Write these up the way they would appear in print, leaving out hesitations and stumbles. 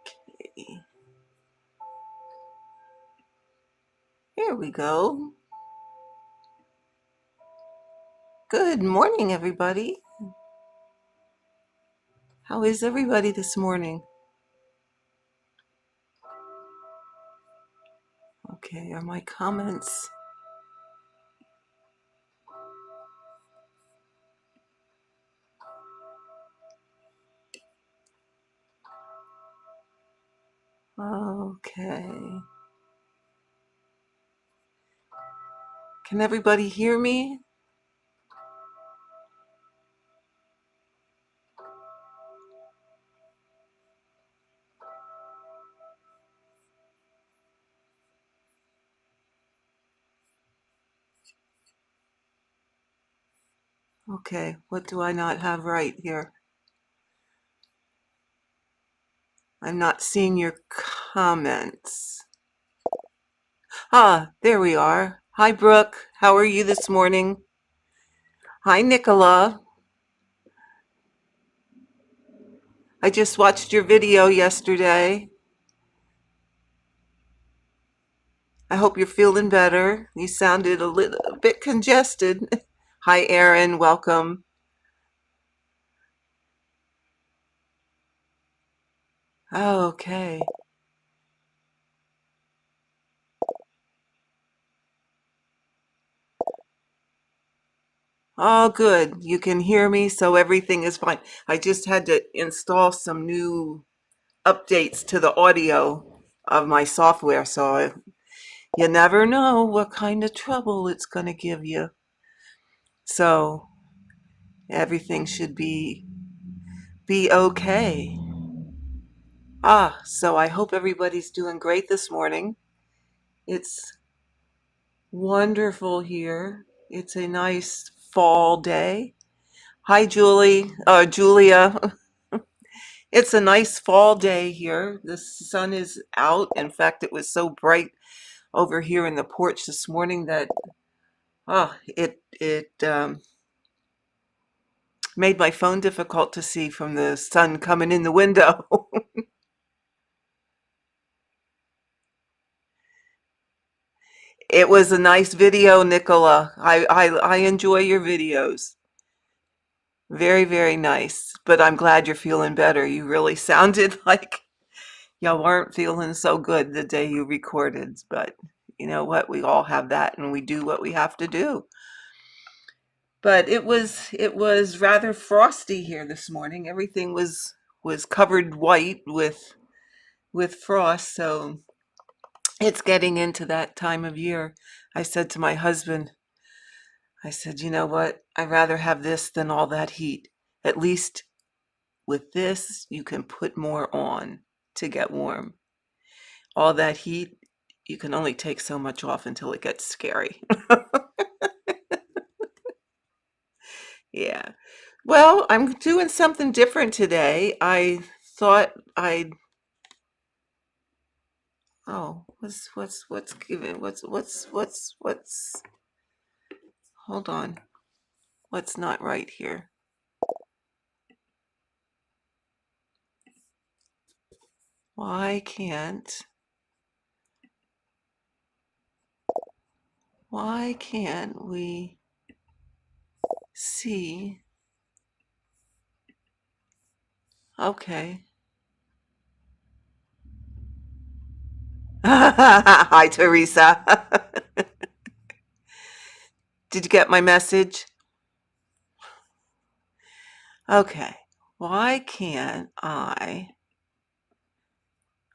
Okay. Here we go. Good morning, everybody. How is everybody this morning? Okay, are my comments? Okay. Can everybody hear me? Okay, what do I not have right here? I'm not seeing your comments. Ah, there we are. Hi, Brooke. How are you this morning? Hi, Nicola. I just watched your video yesterday. I hope you're feeling better. You sounded a bit congested. Hi, Erin. Welcome. Okay. All good. You can hear me, so everything is fine. I just had to install some new updates to the audio of my software, so you never know what kind of trouble it's going to give you. So everything should be okay. So I hope everybody's doing great this morning. It's wonderful here. It's a nice fall day. Hi, Julia. It's a nice fall day here. The sun is out. In fact, it was so bright over here in the porch this morning that it made my phone difficult to see from the sun coming in the window. It was a nice video, Nicola. I enjoy your videos. Very, very nice. But I'm glad you're feeling better. You really sounded like you weren't feeling so good the day you recorded. But you know what? We all have that, and we do what we have to do. But it was rather frosty here this morning. Everything was covered white with frost, so it's getting into that time of year. I said to my husband, I said, you know what? I'd rather have this than all that heat. At least with this, you can put more on to get warm. All that heat, you can only take so much off until it gets scary. Yeah. Well, I'm doing something different today. I thought I'd what's given what's hold on. What's not right here? Why can't we see? Okay. Hi, Teresa. Did you get my message? Okay. Why can't I?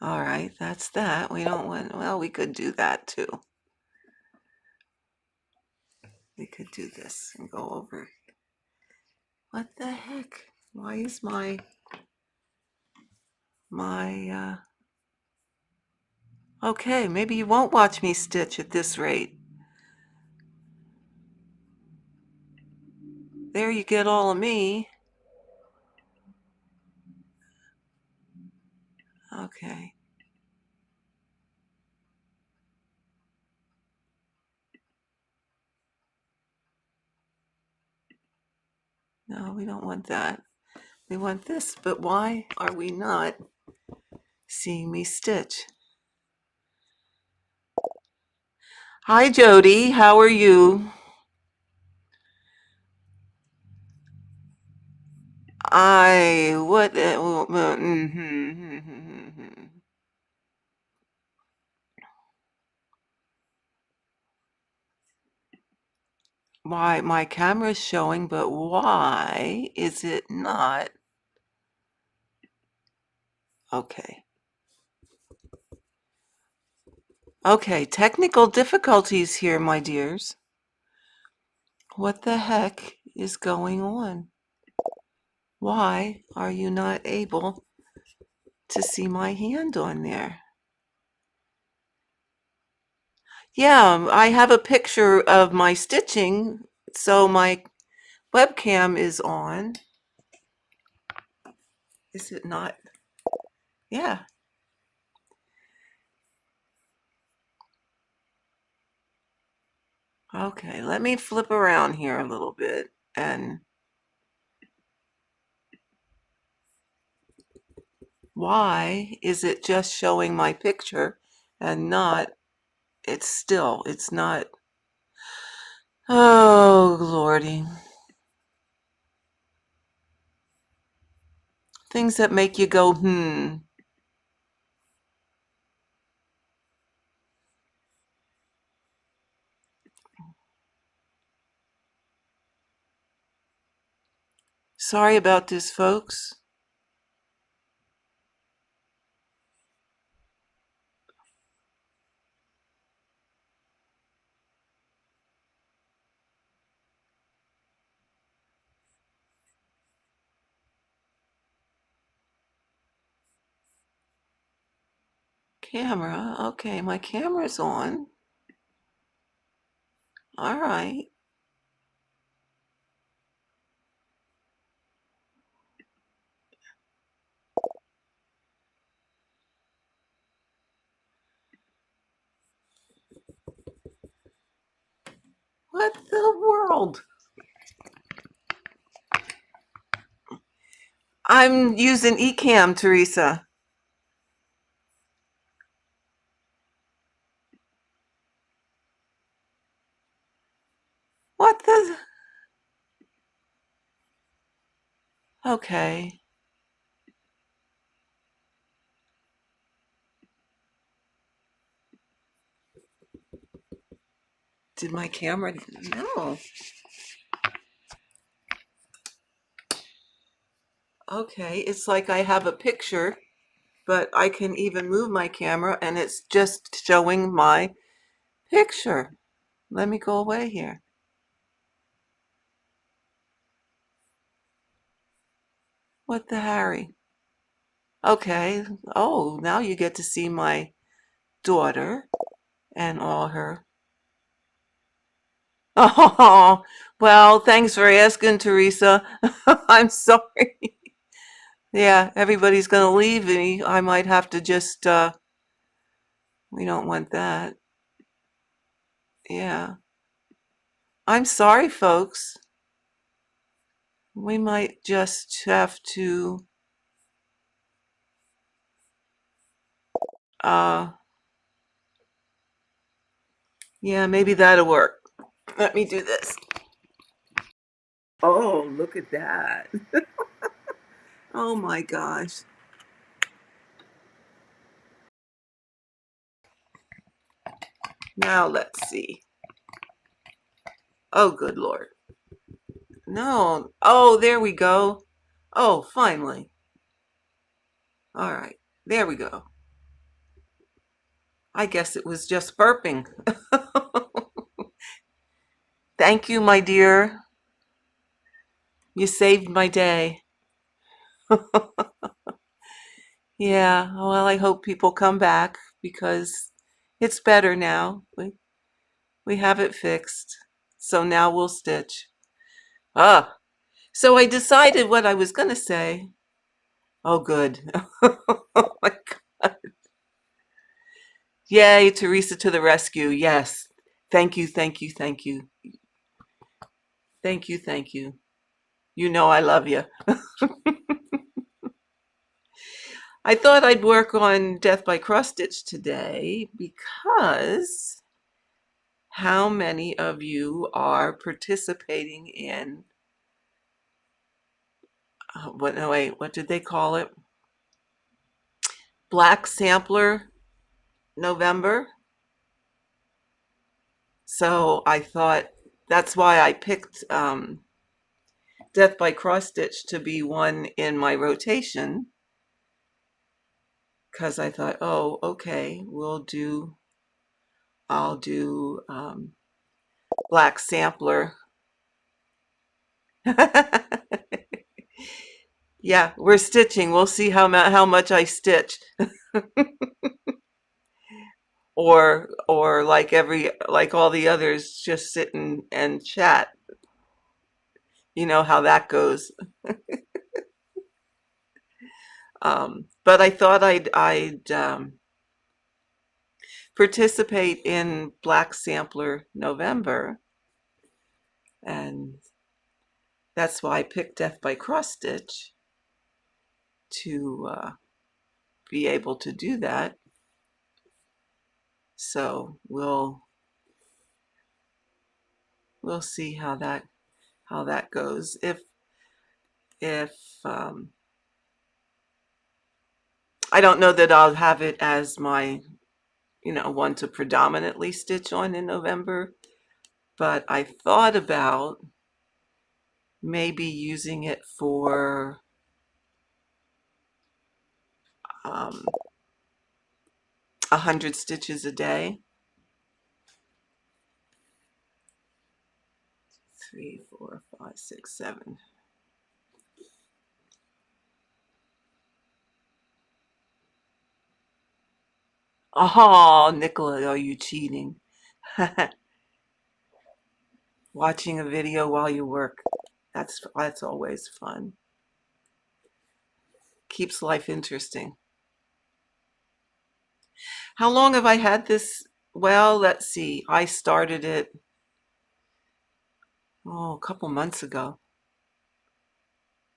All right, that's that. We don't want, well, we could do that too. We could do this and go over. What the heck? Why is my okay, maybe you won't watch me stitch at this rate. There you get all of me. Okay. No, we don't want that. We want this, but why are we not seeing me stitch. Hi, Jody. How are you? What? Why, my camera's showing, but why is it not? Okay. Okay, technical difficulties here, my dears. What the heck is going on? Why are you not able to see my hand on there? Yeah, I have a picture of my stitching, so my webcam is on. Is it not? Yeah. Okay, let me flip around here a little bit. And why is it just showing my picture and not, it's not. Oh, Lordy. Things that make you go, Sorry about this, folks. Camera. Okay, my camera's on. All right. What the world? I'm using eCam, Teresa. What the? Okay. Did my camera? No. Okay, it's like I have a picture, but I can even move my camera and it's just showing my picture. Let me go away here. What the Harry? Okay. Oh, now you get to see my daughter and all her. Oh, well, thanks for asking, Teresa. I'm sorry. Yeah, everybody's gonna leave me. I might have to just, we don't want that. Yeah. I'm sorry, folks. We might just have to, uh, yeah, maybe that'll work. Let me do this. Oh, look at that. Oh my gosh. Now let's see. Oh, good Lord. No. Oh, there we go. Oh, finally. All right. There we go. I guess it was just burping. Thank you, my dear. You saved my day. Yeah, well, I hope people come back because it's better now. We have it fixed. So now we'll stitch. Ah, so I decided what I was going to say. Oh, good. Oh my God. Yay, Teresa to the rescue. Yes. Thank you, thank you, thank you. Thank you, thank you. You know I love you. I thought I'd work on Death by Cross Stitch today because how many of you are participating in what did they call it? Black Sampler November. So I thought that's why I picked Death by Cross Stitch to be one in my rotation, because I thought, oh, okay, I'll do Black Sampler. Yeah, we're stitching. We'll see how much I stitch, or like all the others, just sit and chat. You know how that goes. But I thought I'd participate in Black Sampler November, and that's why I picked Death by Cross Stitch to be able to do that. So we'll see how that goes. If I don't know that I'll have it as my one to predominantly stitch on in November, but I thought about maybe using it for 100 stitches a day. 3, 4, 5, 6, 7. Oh, Nicola, are you cheating? Watching a video while you work. That's always fun. Keeps life interesting. How long have I had this? Well, let's see. I started it a couple months ago.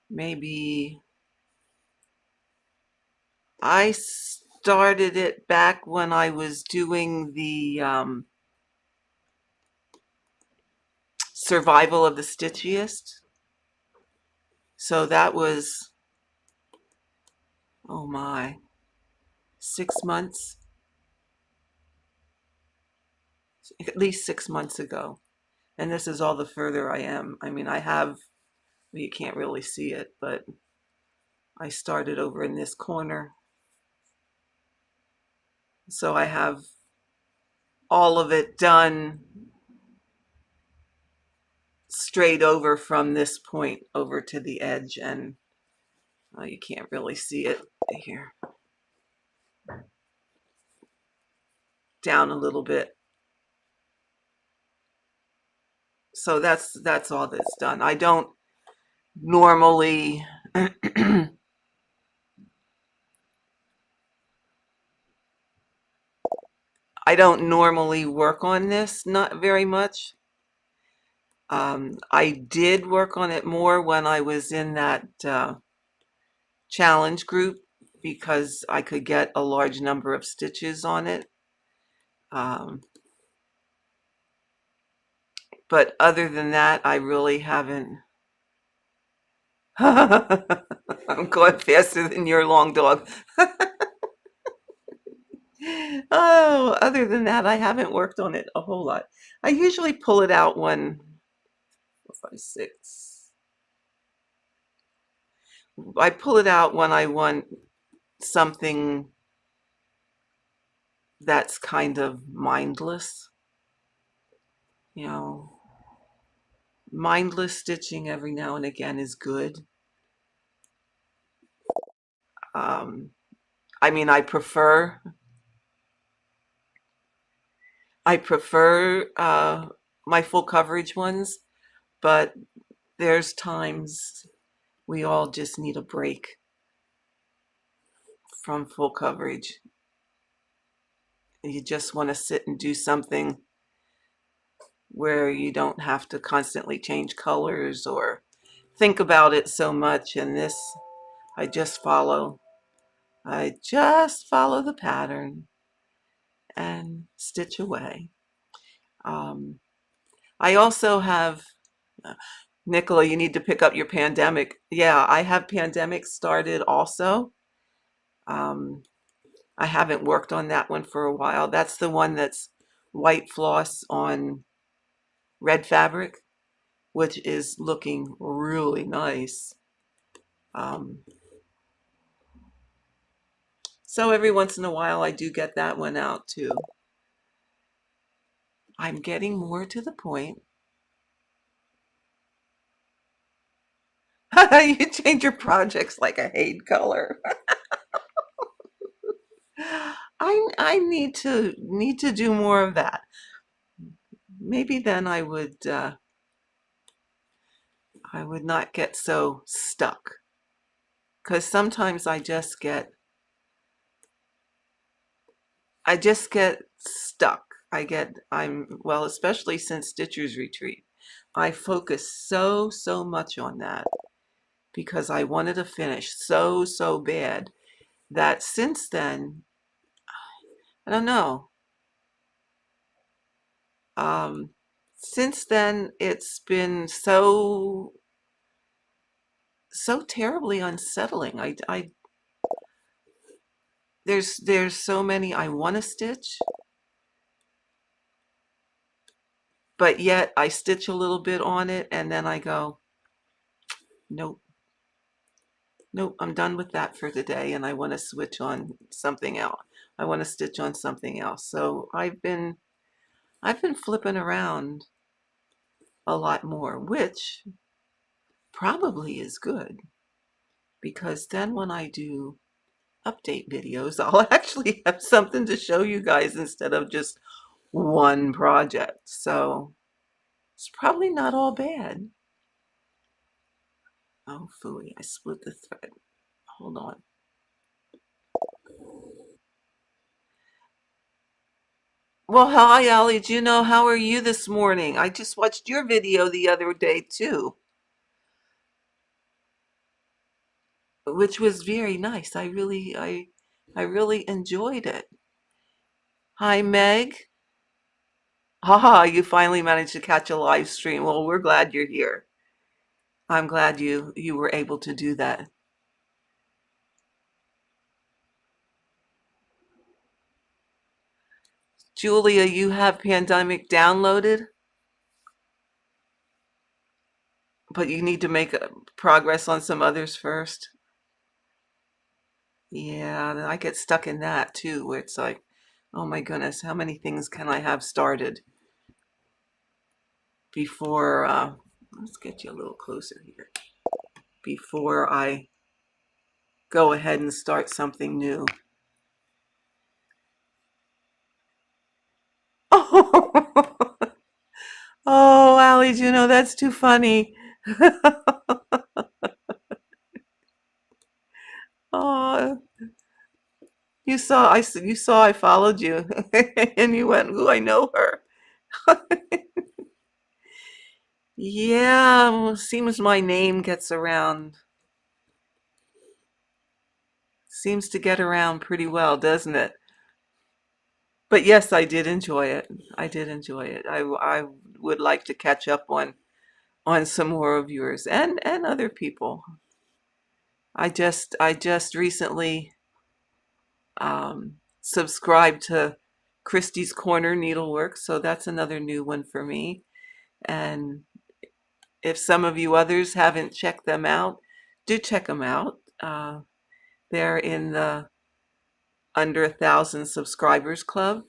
Maybe I started it back when I was doing the survival of the stitchiest. So that was, oh my, 6 months, at least 6 months ago. And this is all the further I am. I mean, you can't really see it, but I started over in this corner. So I have all of it done straight over from this point over to the edge, and you can't really see it here. Down a little bit. So that's all that's done. I don't normally work on this, not very much. I did work on it more when I was in that challenge group, because I could get a large number of stitches on it. But other than that, I really haven't. I'm going faster than your long dog. Oh, other than that, I haven't worked on it a whole lot. I usually pull it out when 4, 5, 6. I pull it out when I want something that's kind of mindless. Mindless stitching every now and again is good. I mean, I prefer my full coverage ones, but there's times we all just need a break from full coverage. You just want to sit and do something where you don't have to constantly change colors or think about it so much. And this, I just follow I just follow the pattern and stitch away. I also have, Nicola, you need to pick up your pandemic. Yeah, I have pandemic started also. Um, I haven't worked on that one for a while. That's the one that's white floss on red fabric, which is looking really nice. Um, so every once in a while I do get that one out too. I'm getting more to the point. You change your projects like I hate color. I need to do more of that. Maybe then I would not get so stuck. Because sometimes I just get stuck. Well, especially since Stitcher's Retreat. I focused so much on that because I wanted to finish so bad that since then, I don't know. Um, since then, it's been so terribly unsettling. There's so many I want to stitch, but yet I stitch a little bit on it and then I go, nope, nope, I'm done with that for today and I want to switch on something else. I want to stitch on something else. So I've been flipping around a lot more, which probably is good because then when I do update videos, I'll actually have something to show you guys instead of just one project. So it's probably not all bad. Oh, phooey, I split the thread. Hold on. Well, hi, Allie. Juno, how are you this morning? I just watched your video the other day too, which was very nice. I really enjoyed it. Hi, Meg. Haha, you finally managed to catch a live stream. Well, we're glad you're here. I'm glad you were able to do that. Julia, you have Pandemic downloaded, but you need to make progress on some others first. Yeah, I get stuck in that too, where it's like, oh my goodness, how many things can I have started before, let's get you a little closer here, before I go ahead and start something new. Oh, Allie, Juno, that's too funny. Oh, you saw I followed you, and you went, "Ooh, I know her." Yeah, well, seems my name gets around, seems to get around pretty well, doesn't it? But yes, I did enjoy it. I did enjoy it. I would like to catch up on some more of yours and other people. I just recently subscribed to Christie's Corner Needlework, so that's another new one for me. And if some of you others haven't checked them out, do check them out. They're in the under 1,000 subscribers club,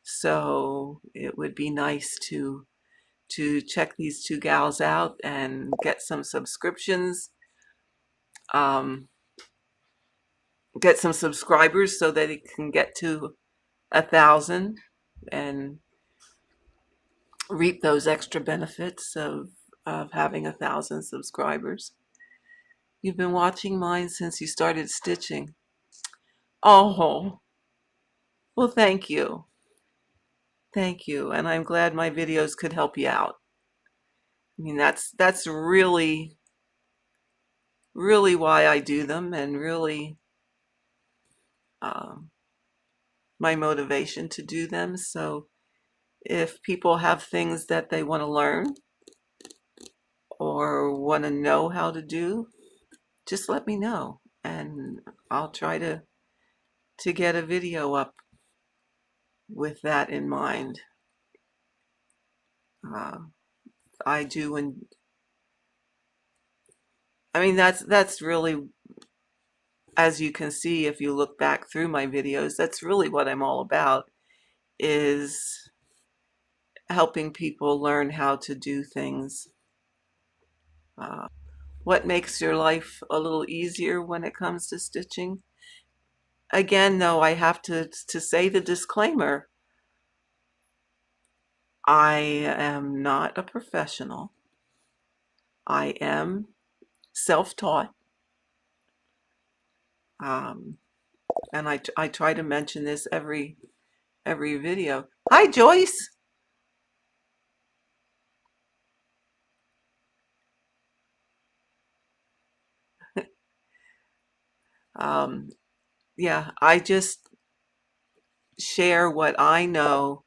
so it would be nice to check these two gals out and get some subscriptions, um, get some subscribers so that it can get to 1,000 and reap those extra benefits of having 1,000 subscribers. You've been watching mine since you started stitching. Oh, well, thank you. Thank you. And I'm glad my videos could help you out. I mean, that's really why I do them and really um, my motivation to do them. So if people have things that they want to learn or want to know how to do, just let me know, and I'll try to get a video up with that in mind. Uh, I do, and I mean that's really, as you can see if you look back through my videos, that's really what I'm all about, is helping people learn how to do things. What makes your life a little easier when it comes to stitching? Again, though, I have to say the disclaimer. I am not a professional. I am self-taught. Um, and I try to mention this every video. Hi, Joyce. Um, yeah, I just share what I know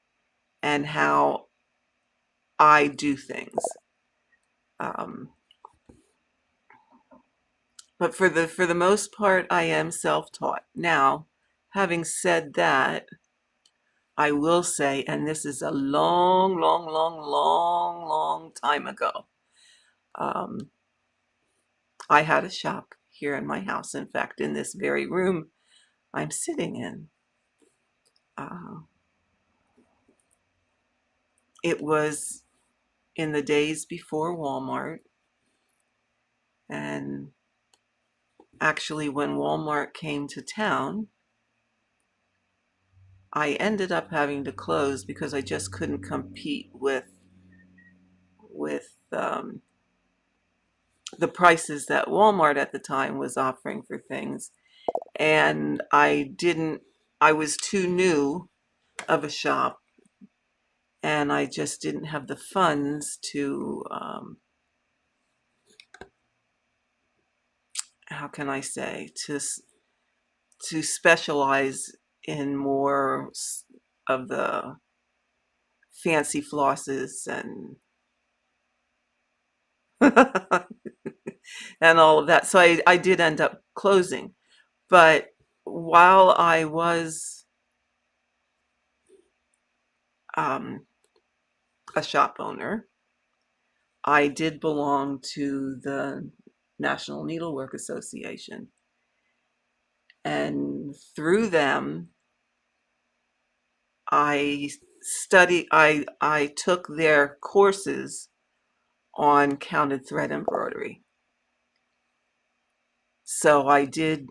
and how I do things. Um, but for the most part, I am self-taught. Now, having said that, I will say, and this is a long, long, long, long, long time ago, um, I had a shop here in my house. In fact, in this very room I'm sitting in. Uh, it was in the days before Walmart, and actually when Walmart came to town, I ended up having to close because I just couldn't compete with the prices that Walmart at the time was offering for things. And I was too new of a shop, and I just didn't have the funds to, how can I say, to specialize in more of the fancy flosses and and all of that. So I did end up closing. But while I was um, a shop owner, I did belong to the National Needlework Association. And through them, I took their courses on counted thread embroidery. So I did,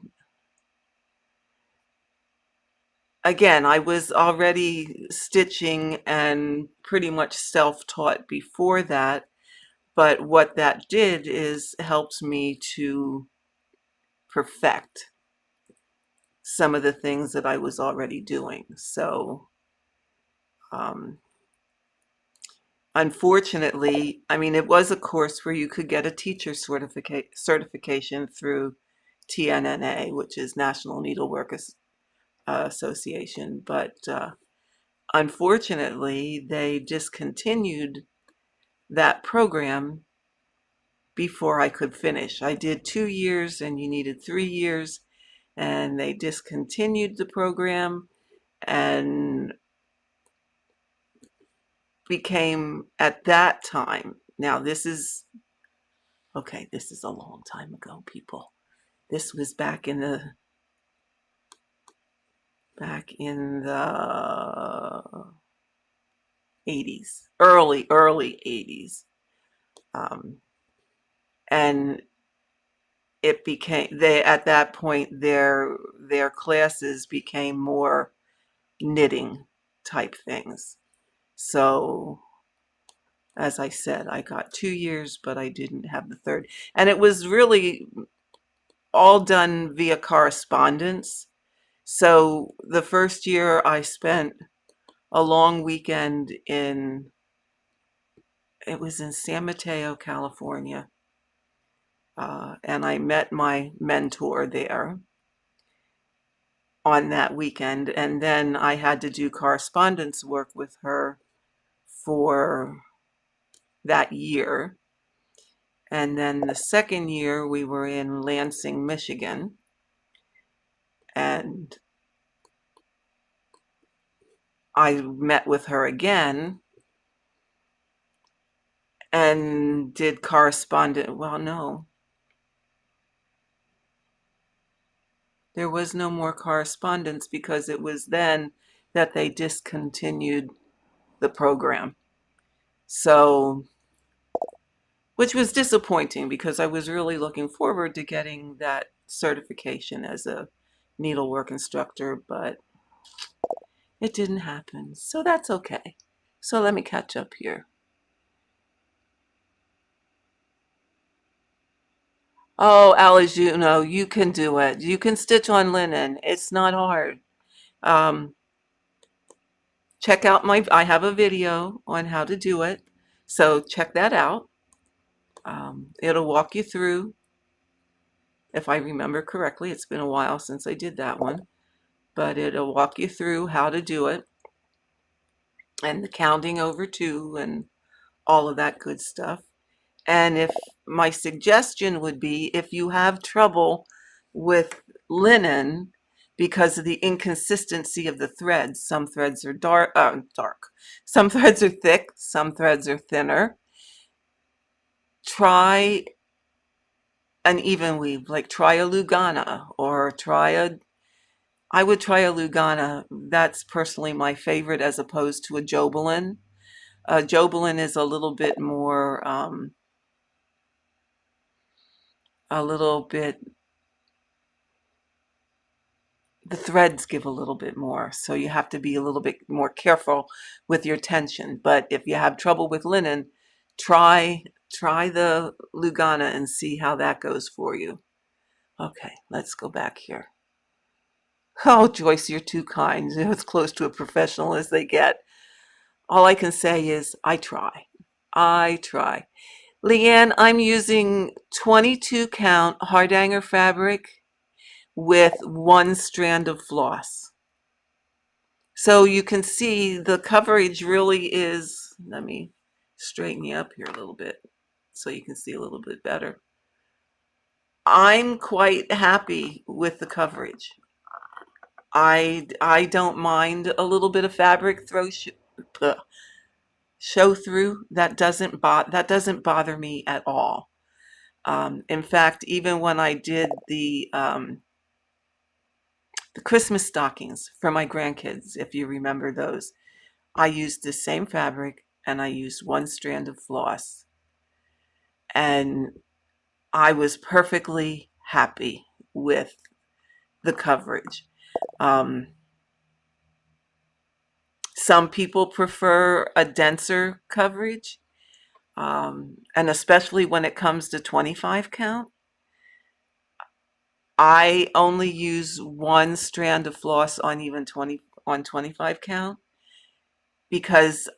again, I was already stitching and pretty much self-taught before that, but what that did is helped me to perfect some of the things that I was already doing. So um, unfortunately, I mean, it was a course where you could get a teacher certification through TNNA, which is National Needlework Association, but unfortunately, they discontinued that program before I could finish. I did 2 years and you needed 3 years, and they discontinued the program and became, at that time, now this is, okay, this is a long time ago, people. This was back in the 80s, early 80s. Um, and it became, they, at that point, their classes became more knitting type things. So as I said, I got 2 years, but I didn't have the third. And it was really all done via correspondence. So the first year I spent a long weekend it was in San Mateo, California. And I met my mentor there. on that weekend. And then I had to do correspondence work with her for that year. And then the second year we were in Lansing, Michigan. And I met with her again and did correspondence. Well, no, there was no more correspondence because it was then that they discontinued the program. So, which was disappointing because I was really looking forward to getting that certification as a needlework instructor, but it didn't happen. So that's okay. So let me catch up here. Oh, Alice, you know, you can do it. You can stitch on linen. It's not hard. Um, check out I have a video on how to do it. So check that out. It'll walk you through, if I remember correctly. It's been a while since I did that one, but it'll walk you through how to do it and the counting over two and all of that good stuff. And if my suggestion would be, if you have trouble with linen because of the inconsistency of the threads, some threads are dark, some threads are thick, some threads are thinner, try an even weave, like try a Lugana or I would try a Lugana. That's personally my favorite as opposed to a Jobelin. Jobelin is a little bit more, a little bit, the threads give a little bit more, so you have to be a little bit more careful with your tension. But if you have trouble with linen, try the Lugana and see how that goes for you. Okay, let's go back here. Oh, Joyce, you're too kind. You're as close to a professional as they get. All I can say is I try. I try. Leanne, I'm using 22 count Hardanger fabric with one strand of floss. So you can see the coverage really is, let me straighten you up here a little bit so you can see a little bit better. I'm quite happy with the coverage. I don't mind a little bit of fabric show through. That doesn't bother me at all. In fact, even when I did the Christmas stockings for my grandkids, if you remember those, I used the same fabric and I used one strand of floss. And I was perfectly happy with the coverage. Some people prefer a denser coverage, and especially when it comes to 25 count. I only use one strand of floss on 25 count because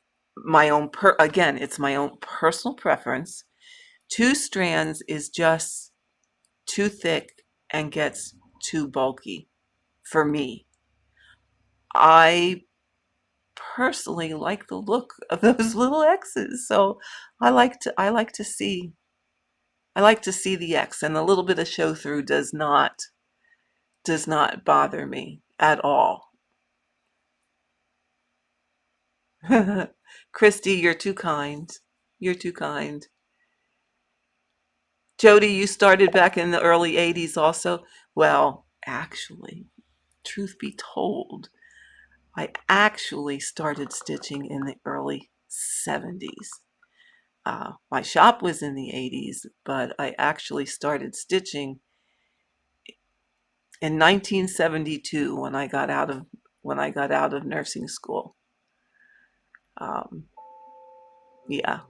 again, it's my own personal preference. 2 strands is just too thick and gets too bulky for me. I personally like the look of those little X's, so I like to see the X, and a little bit of show through does not bother me at all. Christy, you're too kind. You're too kind. Jody, you started back in the early 80s also? Well, actually, truth be told, I actually started stitching in the early 70s. My shop was in the 80s, but I actually started stitching in 1972 when I got out of nursing school. Yeah.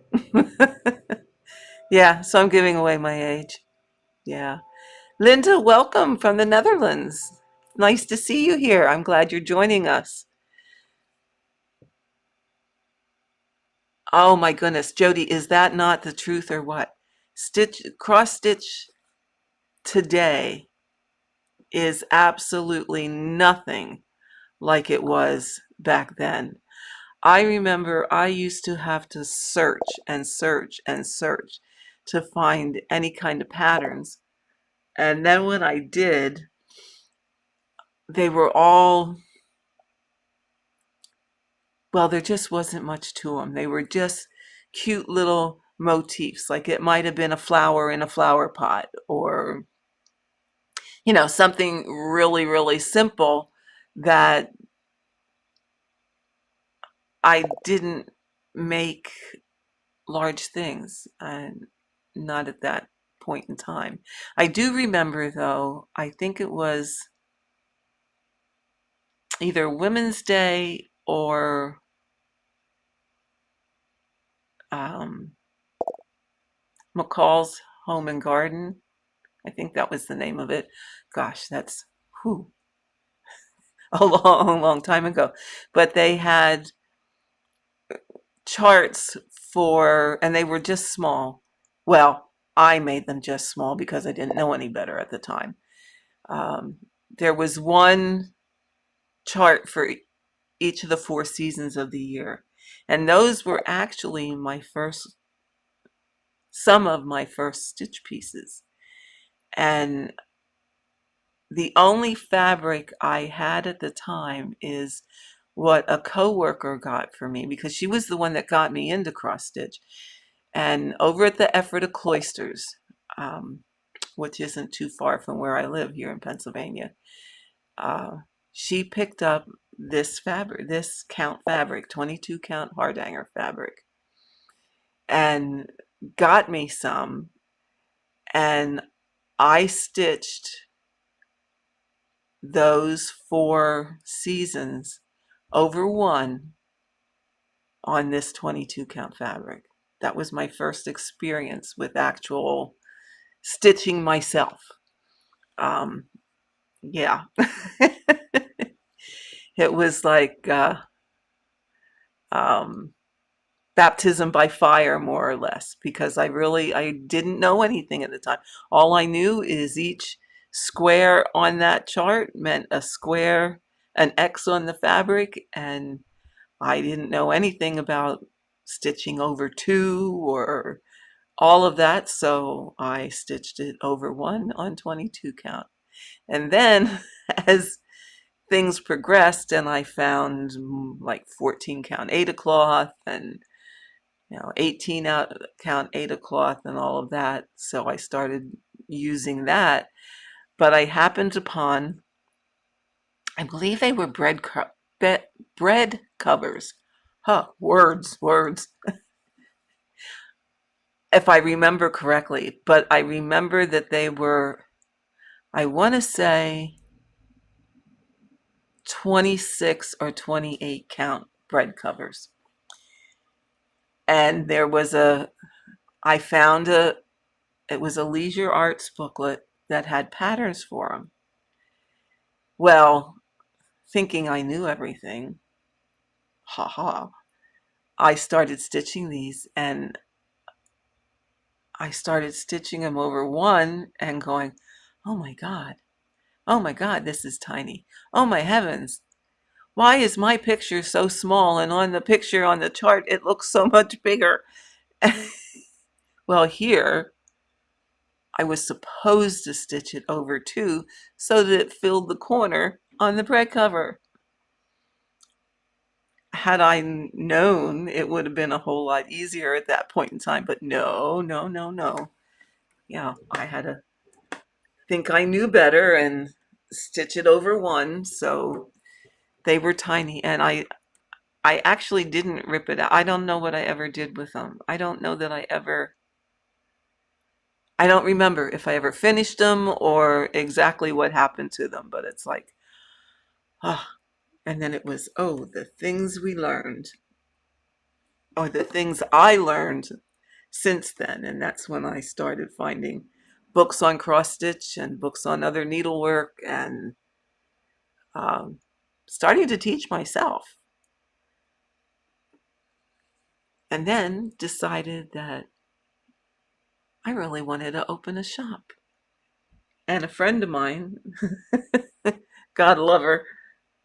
Yeah, so I'm giving away my age. Yeah. Linda, welcome from the Netherlands. Nice to see you here. I'm glad you're joining us. Oh my goodness, Jody, is that not the truth or what? Cross stitch today is absolutely nothing like it was back then. I remember I used to have to search and search and search to find any kind of patterns. And then when I did, they were all, well, there just wasn't much to them. They were just cute little motifs. Like it might have been a flower in a flower pot, or, something really, really simple that I didn't make large things, and not at that point in time. I do remember, though, I think it was either Women's Day or um, McCall's Home and Garden. I think that was the name of it. Gosh, that's whew, a long, long time ago. But they had charts and they were just small. Well, I made them just small because I didn't know any better at the time. Um, there was one chart for each of the 4 seasons of the year. And those were actually some of my first stitch pieces. And the only fabric I had at the time is what a coworker got for me, because she was the one that got me into cross stitch. And over at the Ephrata Cloisters, um, which isn't too far from where I live here in Pennsylvania, she picked up this fabric, this count fabric, 22 count hardhanger fabric, and got me some. And I stitched those 4 seasons over one on this 22 count fabric. That was my first experience with actual stitching myself. Um, yeah. It was like um, baptism by fire, more or less, because I didn't know anything at the time. All I knew is each square on that chart meant a square, an X on the fabric, and I didn't know anything about stitching over 2 or all of that, so I stitched it over 1 on 22 count. And then as things progressed and I found like 14 count Ada cloth and 18 count Ada cloth and all of that, so I started using that. But I happened upon, I believe they were bread covers. Huh, words. If I remember correctly, but I remember that they were, I want to say 26 or 28 count bread covers. And I found it was a Leisure Arts booklet that had patterns for them. Well, thinking I knew everything, I started stitching these, and I started stitching them over one and going, oh my God, this is tiny. Oh my heavens, why is my picture so small, and on the picture on the chart it looks so much bigger? Well, here I was supposed to stitch it over 2 so that it filled the corner on the bread cover. Had I known, it would have been a whole lot easier at that point in time, but no. Yeah, I had to think I knew better and stitch it over 1, so they were tiny. And I actually didn't rip it out. I don't know what I ever did with them. I don't remember if I ever finished them or exactly what happened to them, but it's like, and then it was, the things we learned, or the things I learned since then. And that's when I started finding books on cross stitch and books on other needlework, and starting to teach myself. And then decided that I really wanted to open a shop. And a friend of mine, God love her,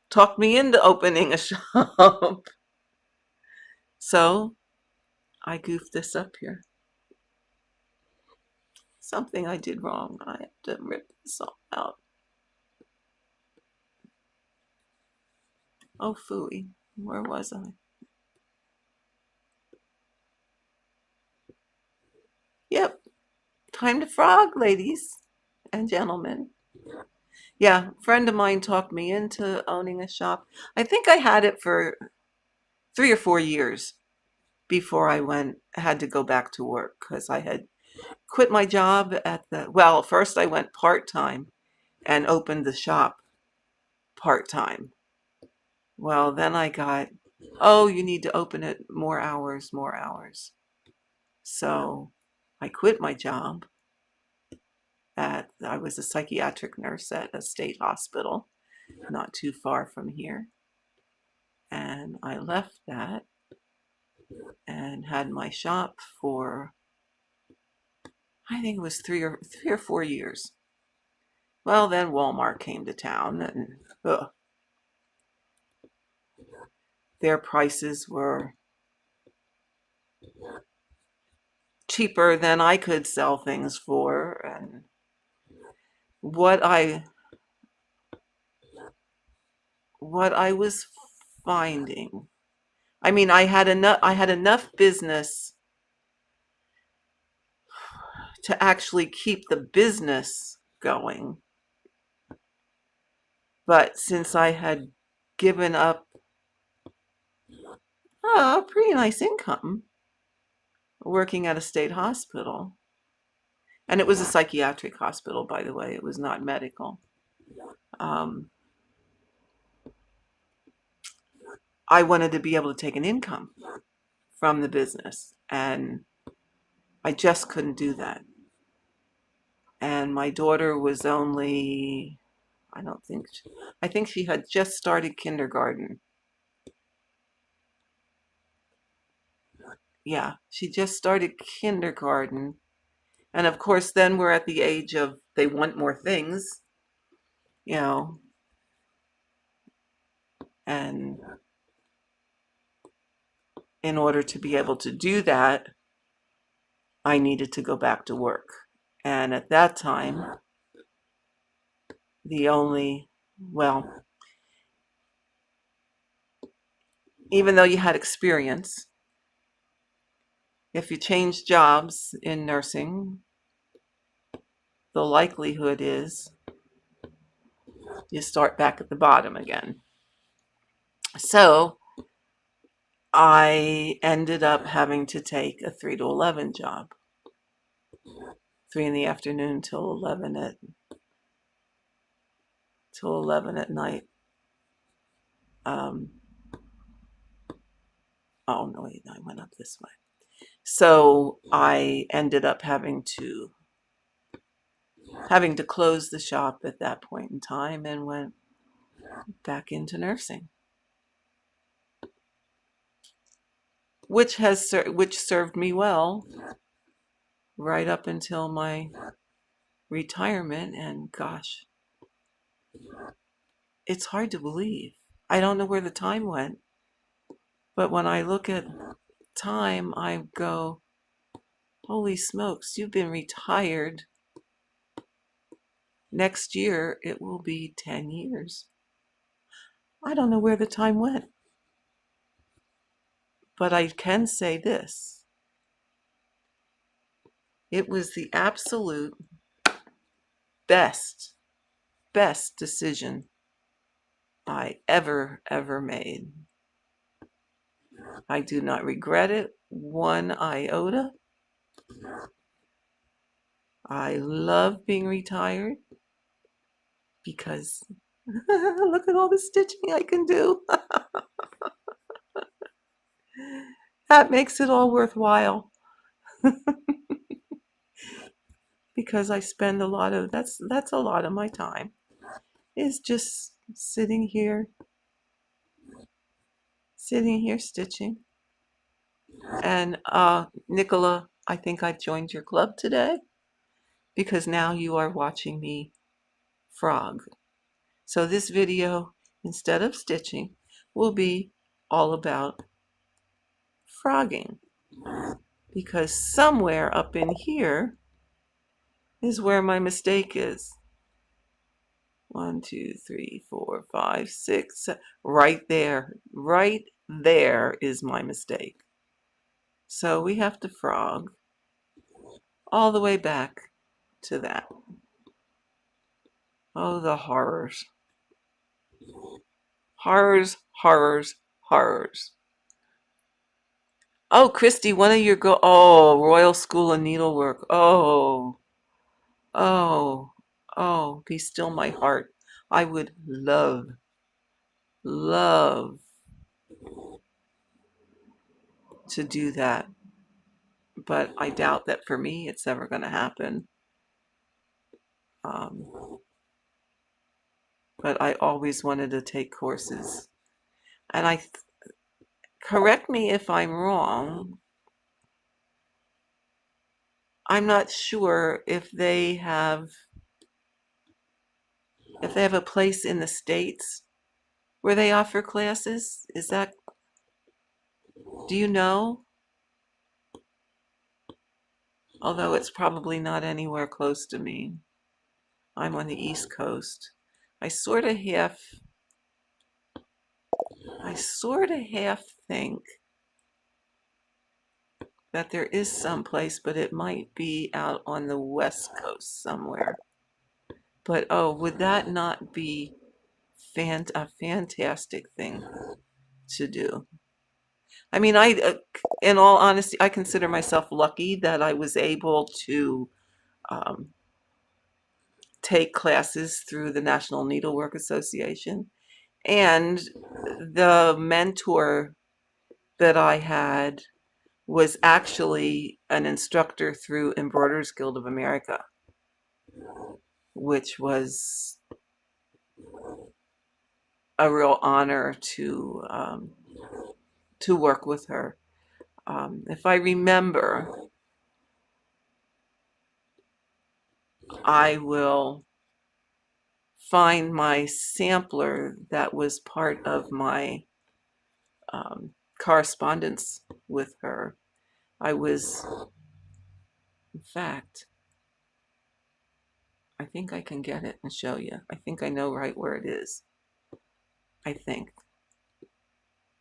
talked me into opening a shop. So I goofed this up here. Something I did wrong. I have to rip this all out. Oh, phooey. Where was I? Yep. Time to frog, ladies and gentlemen. Yeah, a friend of mine talked me into owning a shop. I think I had it for 3 or 4 years before I had to go back to work because I had quit my job well, first I went part-time and opened the shop part-time. Well, then I got, oh, you need to open it more hours, more hours. So I quit my job I was a psychiatric nurse at a state hospital not too far from here. And I left that and had my shop for, I think it was 3 or 4 years. Well, then Walmart came to town and their prices were cheaper than I could sell things for. And what I was finding, I mean, I had enough business to actually keep the business going. But since I had given up a pretty nice income working at a state hospital, and it was a psychiatric hospital, by the way, it was not medical, I wanted to be able to take an income from the business, and I just couldn't do that. And my daughter was only, I think she had just started kindergarten. Yeah, she just started kindergarten. And of course, then we're at the age of they want more things, you know, and in order to be able to do that, I needed to go back to work. And at that time, well, even though you had experience, if you change jobs in nursing, the likelihood is you start back at the bottom again. So I ended up having to take a 3 to 11 job, 3 in the afternoon till 11 at night. Oh no, wait, I went up this way. So I ended up having to close the shop at that point in time and went back into nursing, which served me well right up until my retirement. And gosh, it's hard to believe. I don't know where the time went, but when I look at time, I go, holy smokes, you've been retired. Next year, it will be 10 years. I don't know where the time went, but I can say this. It was the absolute best decision I ever made. I do not regret it one iota. I love being retired because look at all the stitching I can do. That makes it all worthwhile because I spend that's a lot of my time is just sitting here stitching. And Nicola, I think I've joined your club today because now you are watching me frog. So this video, instead of stitching, will be all about frogging, because somewhere up in here is where my mistake is. 1, 2, 3, 4, 5, 6, right there. Right there is my mistake. So we have to frog all the way back to that. Oh, the horrors. Horrors, horrors, horrors. Oh, Christy, one of your Royal School of Needlework. Oh, oh, oh, be still my heart. I would love, love to do that. But I doubt that for me it's ever going to happen. But I always wanted to take courses. And correct me if I'm wrong, I'm not sure if they have a place in the States where they offer classes. Do you know? Although it's probably not anywhere close to me. I'm on the East Coast. I sort of half think that there is some place, but it might be out on the West Coast somewhere. But oh, would that not be a fantastic thing to do? I mean, in all honesty, I consider myself lucky that I was able to take classes through the National Needlework Association. And the mentor that I had was actually an instructor through Embroiderers Guild of America, which was a real honor to work with her. If I remember, I will find my sampler that was part of my correspondence with her. In fact, I think I can get it and show you. I think I know right where it is. I think.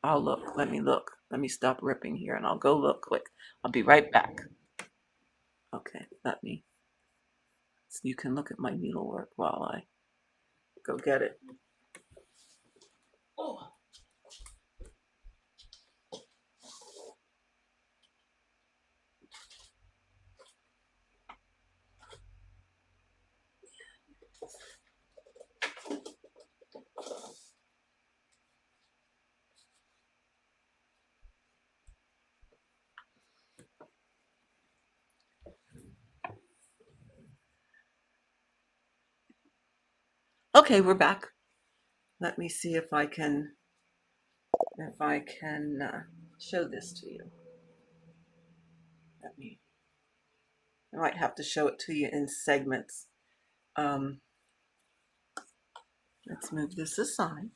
I'll look. Let me look. Let me stop ripping here and I'll go look quick. I'll be right back. Okay, so you can look at my needlework while I go get it. Oh. Okay, we're back. Let me see if I can show this to you. I might have to show it to you in segments. Let's move this aside.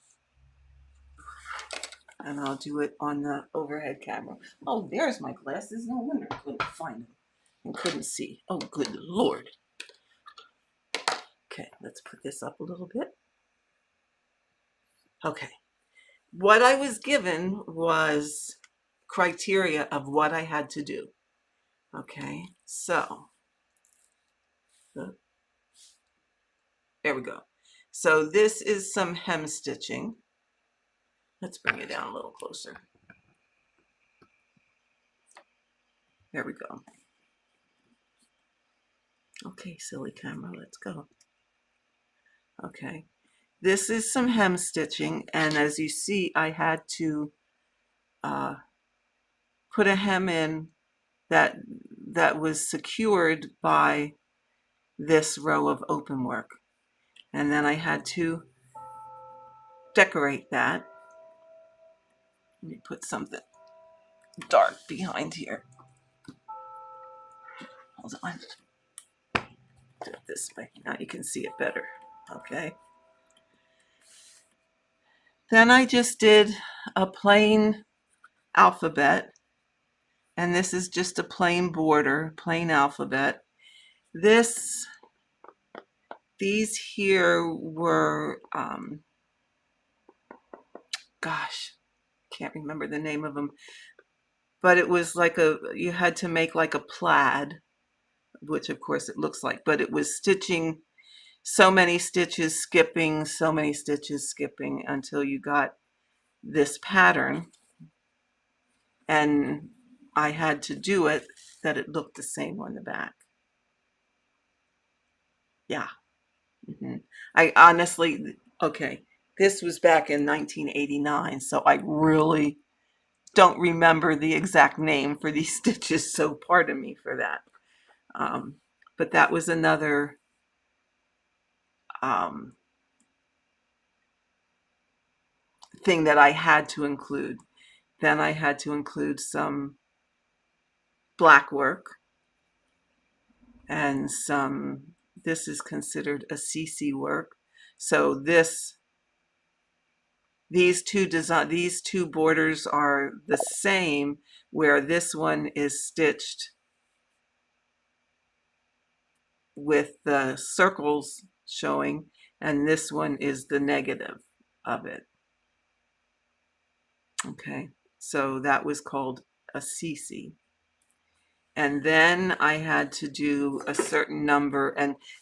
And I'll do it on the overhead camera. Oh, there's my glasses. No wonder I couldn't find them and couldn't see. Oh, good Lord. Okay, let's put this up a little bit. Okay. What I was given was criteria of what I had to do. Okay, so there we go. So this is some hem stitching. Let's bring it down a little closer. There we go. Okay, silly camera, let's go. Okay, this is some hem stitching, and as you see, I had to put a hem in that was secured by this row of open work, and then I had to decorate that. Let me put something dark behind here. Hold on. do it this way. Now you can see it better. Okay. Then I just did a plain alphabet, and this is just a plain border, plain alphabet. These here were, gosh, can't remember the name of them, but it was like you had to make like a plaid, which of course it looks like, but it was stitching so many stitches, skipping, so many stitches, skipping until you got this pattern. And I had to do it that it looked the same on the back. Yeah. I honestly, okay, this was back in 1989, so I really don't remember the exact name for these stitches, so pardon me for that. But that was another thing that I had to include. Then I had to include some black work and some, this is considered a CC work. So these two borders are the same, where this one is stitched with the circles showing, and this one is the negative of it. Okay, so that was called a CC. And then I had to do a certain number,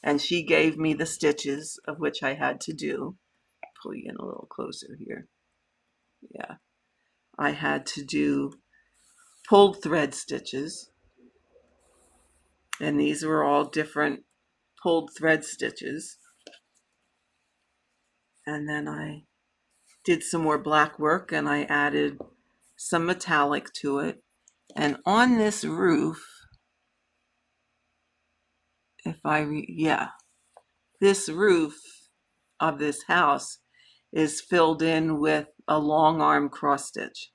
and she gave me the stitches of which I had to do. Pull you in a little closer here. Yeah, I had to do pulled thread stitches, and these were all different pulled thread stitches. And then I did some more black work, and I added some metallic to it. And on this roof, this roof of this house is filled in with a long arm cross stitch,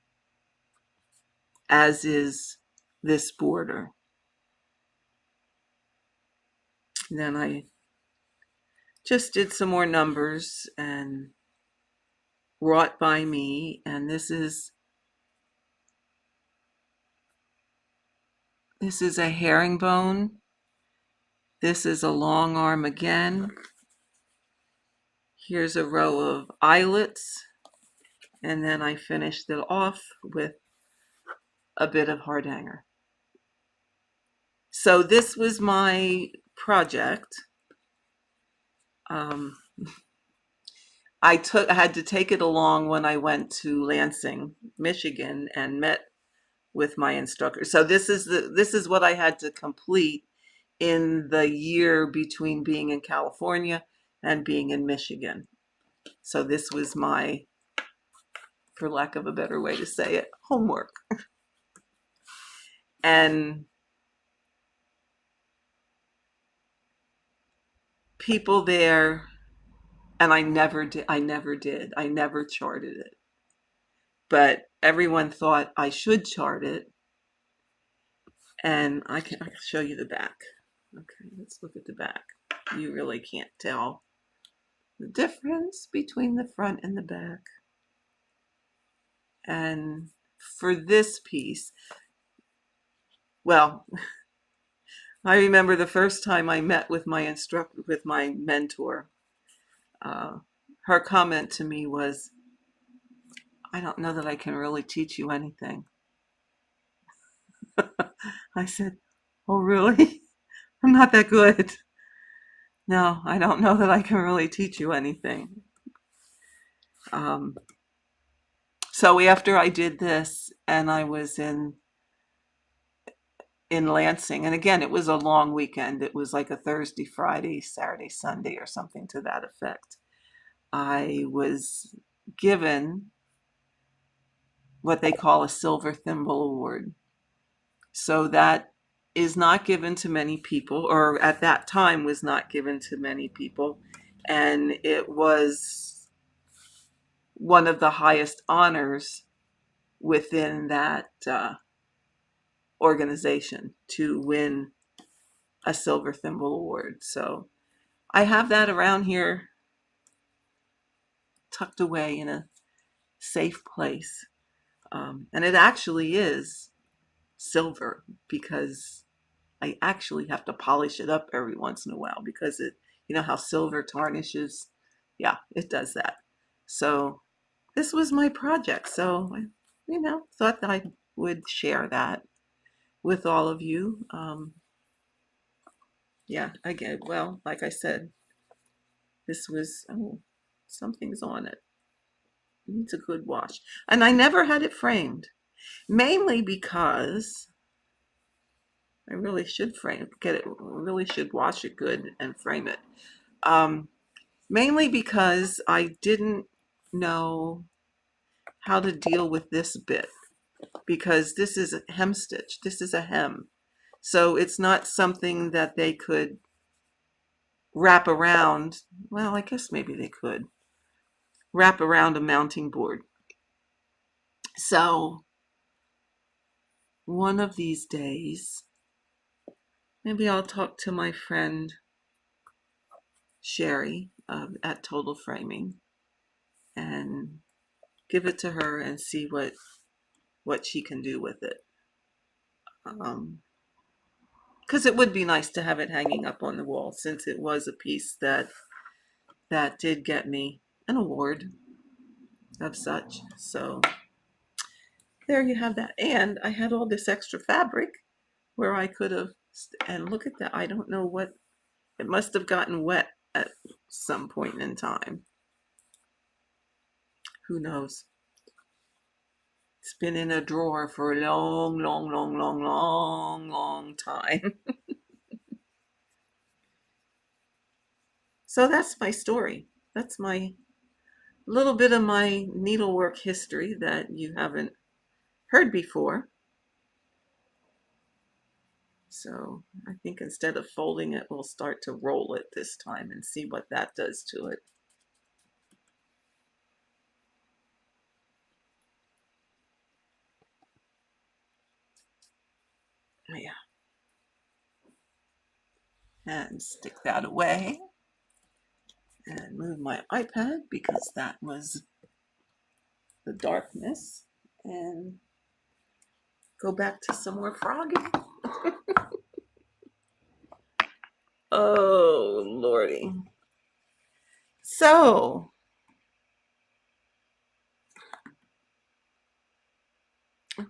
as is this border. And then I just did some more numbers and wrought by me, and this is a herringbone. This is a long arm again. Here's a row of eyelets, and then I finished it off with a bit of hard hanger. So this was my project. I had to take it along when I went to Lansing, Michigan, and met with my instructor. So this is what I had to complete in the year between being in California and being in Michigan. So this was my, for lack of a better way to say it, homework. And people there, and I never charted it. But everyone thought I should chart it. And I can show you the back. Okay, let's look at the back. You really can't tell the difference between the front and the back. And for this piece, well, I remember the first time I met with my mentor. Her comment to me was, "I don't know that I can really teach you anything." I said, "Oh, really? I'm not that good. No, I don't know that I can really teach you anything." So after I did this, and I was in Lansing, and again, it was a long weekend. It was like a Thursday, Friday, Saturday, Sunday, or something to that effect. I was given what they call a Silver Thimble Award. So that is not given to many people, or at that time was not given to many people. And it was one of the highest honors within that organization to win a silver thimble award. So I have that around here tucked away in a safe place. And it actually is silver because I actually have to polish it up every once in a while because it, you know how silver tarnishes? Yeah, it does that. So this was my project. So I, thought that I would share that with all of you. Yeah, again, well, like I said, this was, oh, something's on it. It needs a good wash. And I never had it framed, mainly because I really should really should wash it good and frame it. Um, Mainly because I didn't know how to deal with this bit because this is a hem stitch. This is a hem. So it's not something that they could wrap around. Well, I guess maybe they could wrap around a mounting board. So one of these days, maybe I'll talk to my friend Sherry at Total Framing and give it to her and see what she can do with it. Because it would be nice to have it hanging up on the wall since it was a piece that did get me an award of such. So there you have that. And I had all this extra fabric where I could have, and look at that. I don't know what, it must have gotten wet at some point in time. Who knows? It's been in a drawer for a long, long, long, long, long, long time. So that's my story. That's my little bit of my needlework history that you haven't heard before. So I think instead of folding it, we'll start to roll it this time and see what that does to it. Yeah. And stick that away and move my iPad because that was the darkness, and go back to some more frogging. Oh, Lordy. So,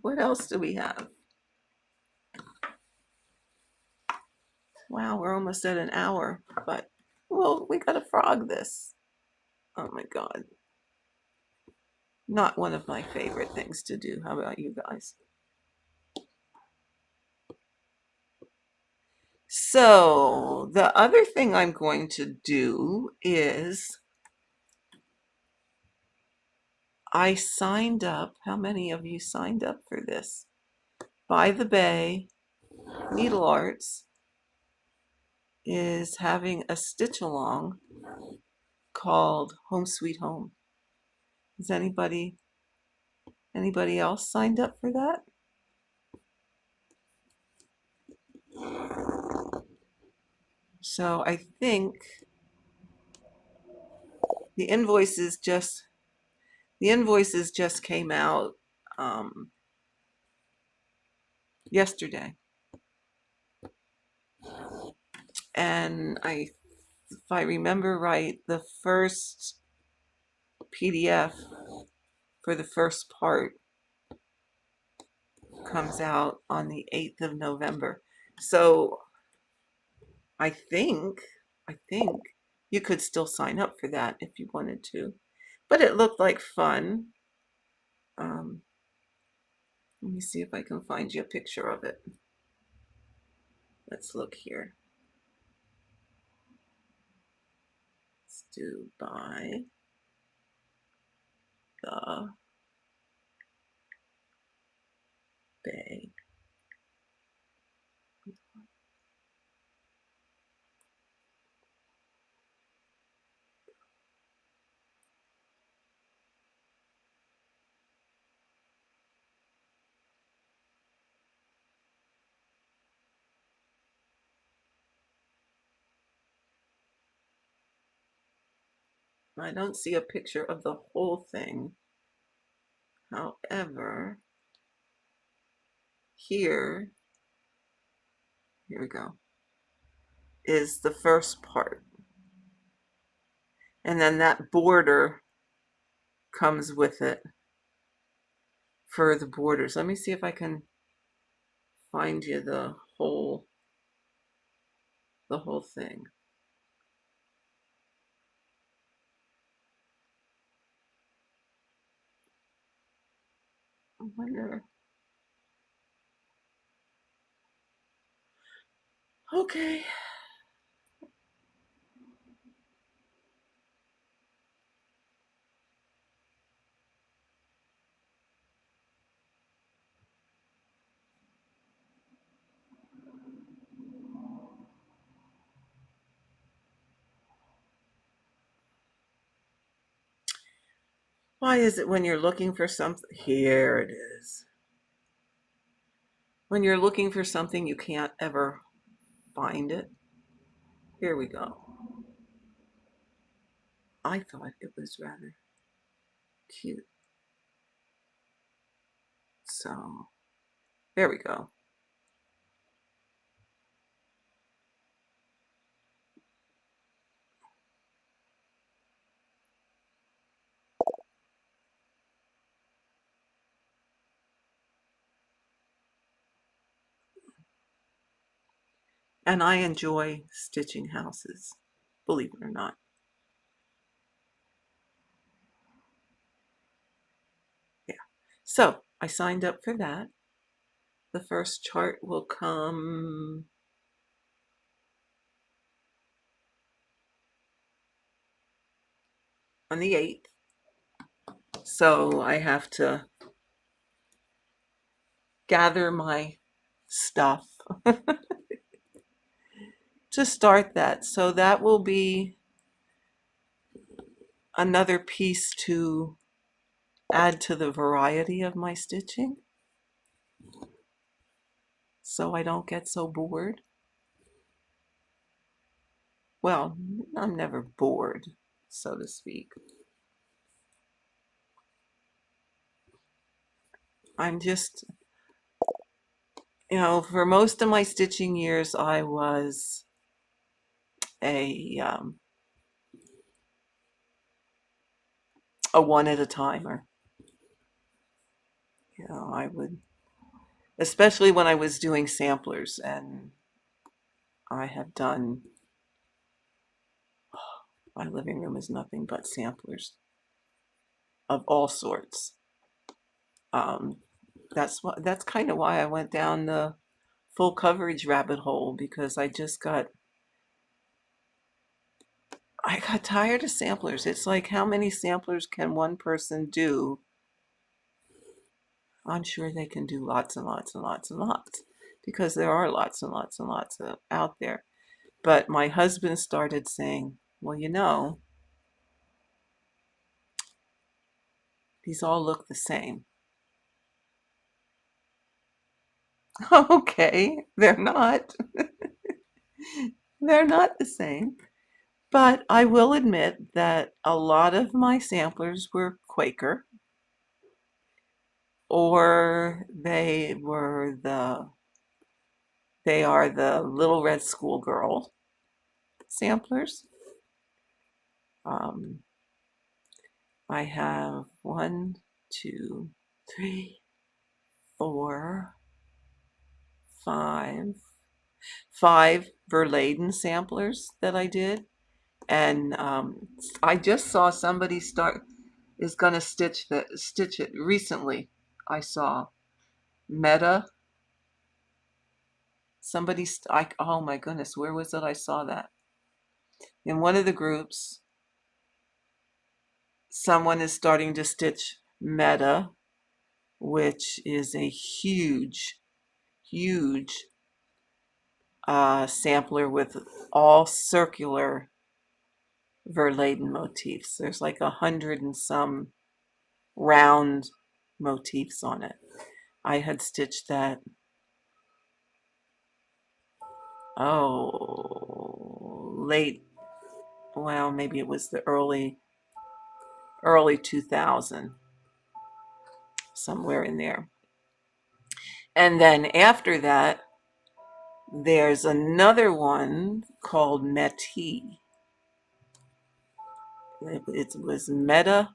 what else do we have? Wow, we're almost at an hour, but, well, we gotta frog this. Oh my God. Not one of my favorite things to do. How about you guys? So, the other thing I'm going to do is I signed up. How many of you signed up for this? By the Bay Needle Arts is having a stitch along called Home Sweet Home. Is anybody else signed up for that? So I think the invoices just came out yesterday, and if I remember right, the first PDF for the first part comes out on the 8th of November. So I think you could still sign up for that if you wanted to. But it looked like fun. Let me see if I can find you a picture of it. Let's look here. Let's do by the Bay. I don't see a picture of the whole thing. However, here we go, is the first part. And then that border comes with it for the borders. Let me see if I can find you the whole thing. I wonder. Okay. Why is it when you're looking for something? Here it is. When you're looking for something, you can't ever find it. Here we go. I thought it was rather cute. So, there we go. And I enjoy stitching houses, believe it or not. Yeah. So, I signed up for that. The first chart will come on the 8th. So I have to gather my stuff to start that. So that will be another piece to add to the variety of my stitching, so I don't get so bored. Well, I'm never bored, so to speak. I'm just, for most of my stitching years, I was a one at a timer. I would, especially when I was doing samplers, and I have done, my living room is nothing but samplers of all sorts. That's kind of why I went down the full coverage rabbit hole, because I got tired of samplers. It's like, how many samplers can one person do? I'm sure they can do lots and lots and lots and lots, because there are lots and lots and lots out there. But my husband started saying, well, these all look the same. Okay, they're not. They're not the same. But I will admit that a lot of my samplers were Quaker, or they are the Little Red Schoolgirl samplers. Um, I have 1, 2, 3, 4, 5 Verladen samplers that I did. And I just saw somebody is gonna stitch it recently. I saw Meta. Oh my goodness, where was it? I saw that in one of the groups. Someone is starting to stitch Meta, which is a huge, huge sampler with all circular Verladen motifs. There's like 100 and some round motifs on it. I had stitched that, late, well, maybe it was the early early 2000, somewhere in there. And then after that, there's another one called Metis. It was Meta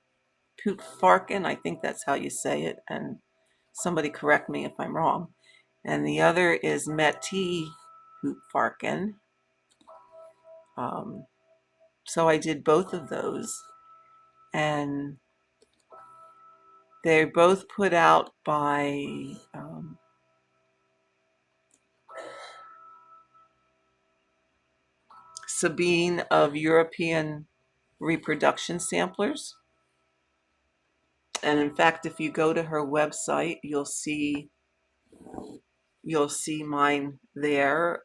Pootfarkin, I think that's how you say it, and somebody correct me if I'm wrong. And the other is Metis Pootfarkin. So I did both of those, and they're both put out by Sabine of European Reproduction Samplers. And in fact, if you go to her website, you'll see mine there.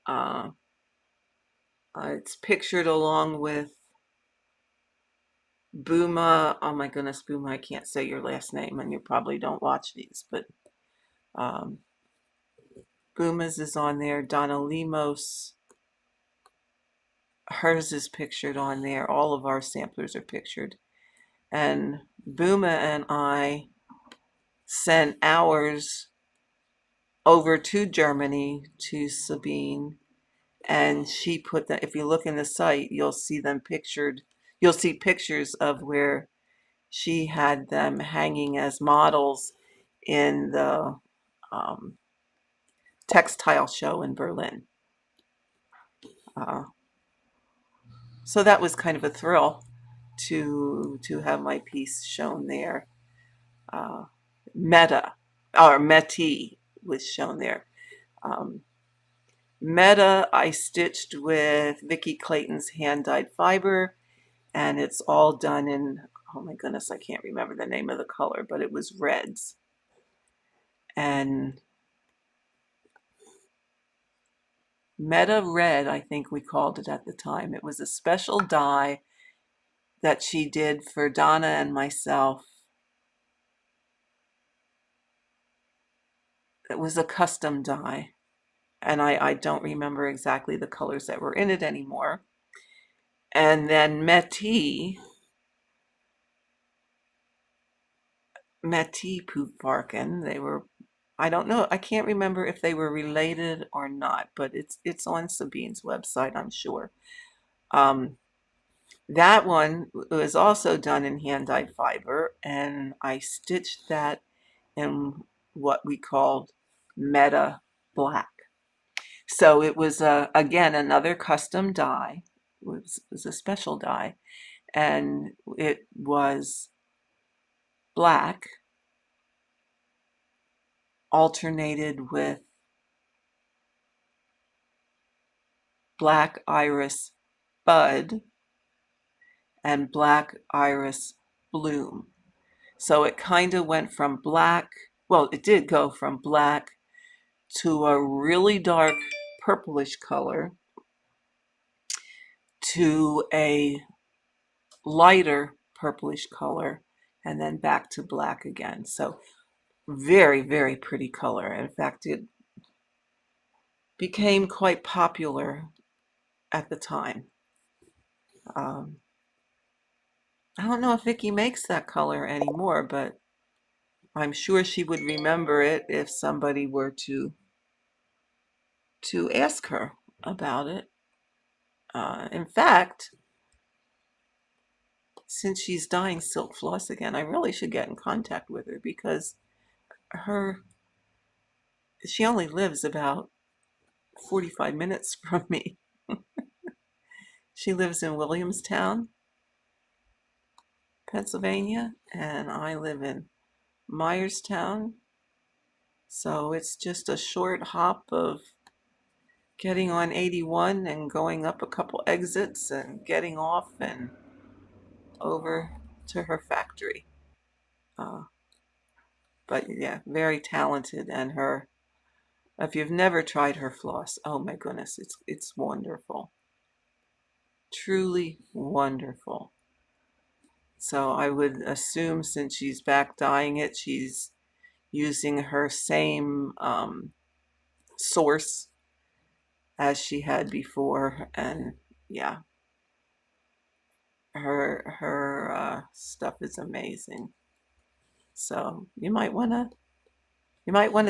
It's pictured along with Booma. Oh my goodness, Booma, I can't say your last name, and you probably don't watch these, but Booma's is on there. Donna Limos, hers is pictured on there. All of our samplers are pictured. And Booma and I sent ours over to Germany to Sabine, and she put that, if you look in the site, you'll see them pictured. You'll see pictures of where she had them hanging as models in the textile show in Berlin. So that was kind of a thrill to have my piece shown there. Metis was shown there. Meta I stitched with Vicki Clayton's hand-dyed fiber, and it's all done in, oh my goodness, I can't remember the name of the color, but it was reds. And Meta Red, I think we called it at the time. It was a special dye that she did for Donna and myself. It was a custom dye, and I don't remember exactly the colors that were in it anymore. And then Metis Pootvarkin, they were, I don't know, I can't remember if they were related or not, but it's on Sabine's website, I'm sure. That one was also done in hand-dyed fiber, and I stitched that in what we called Meta Black. So it was, again, another custom dye. It was a special dye, and it was black alternated with black iris bud and black iris bloom. So it kind of went from black, well, it did go from black to a really dark purplish color to a lighter purplish color, and then back to black again. So very, very pretty color. In fact, it became quite popular at the time. I don't know if Vicki makes that color anymore, but I'm sure she would remember it if somebody were to ask her about it. In fact, since she's dyeing silk floss again, I really should get in contact with her, because she only lives about 45 minutes from me. She lives in Williamstown, Pennsylvania, and I live in Myerstown. So it's just a short hop of getting on 81 and going up a couple exits and getting off and over to her factory. But yeah, very talented, and if you've never tried her floss, oh my goodness, it's wonderful. Truly wonderful. So I would assume, since she's back dyeing it, she's using her same source as she had before. And yeah, her stuff is amazing. So you might wanna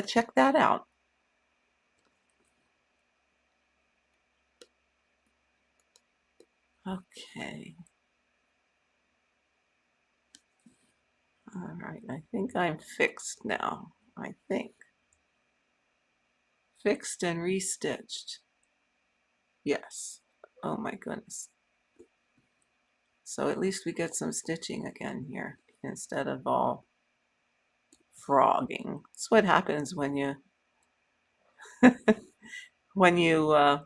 check that out. Okay. All right, I think I'm fixed now. I think. Fixed and restitched. Yes. Oh my goodness. So at least we get some stitching again here instead of all frogging. That's what happens when you when you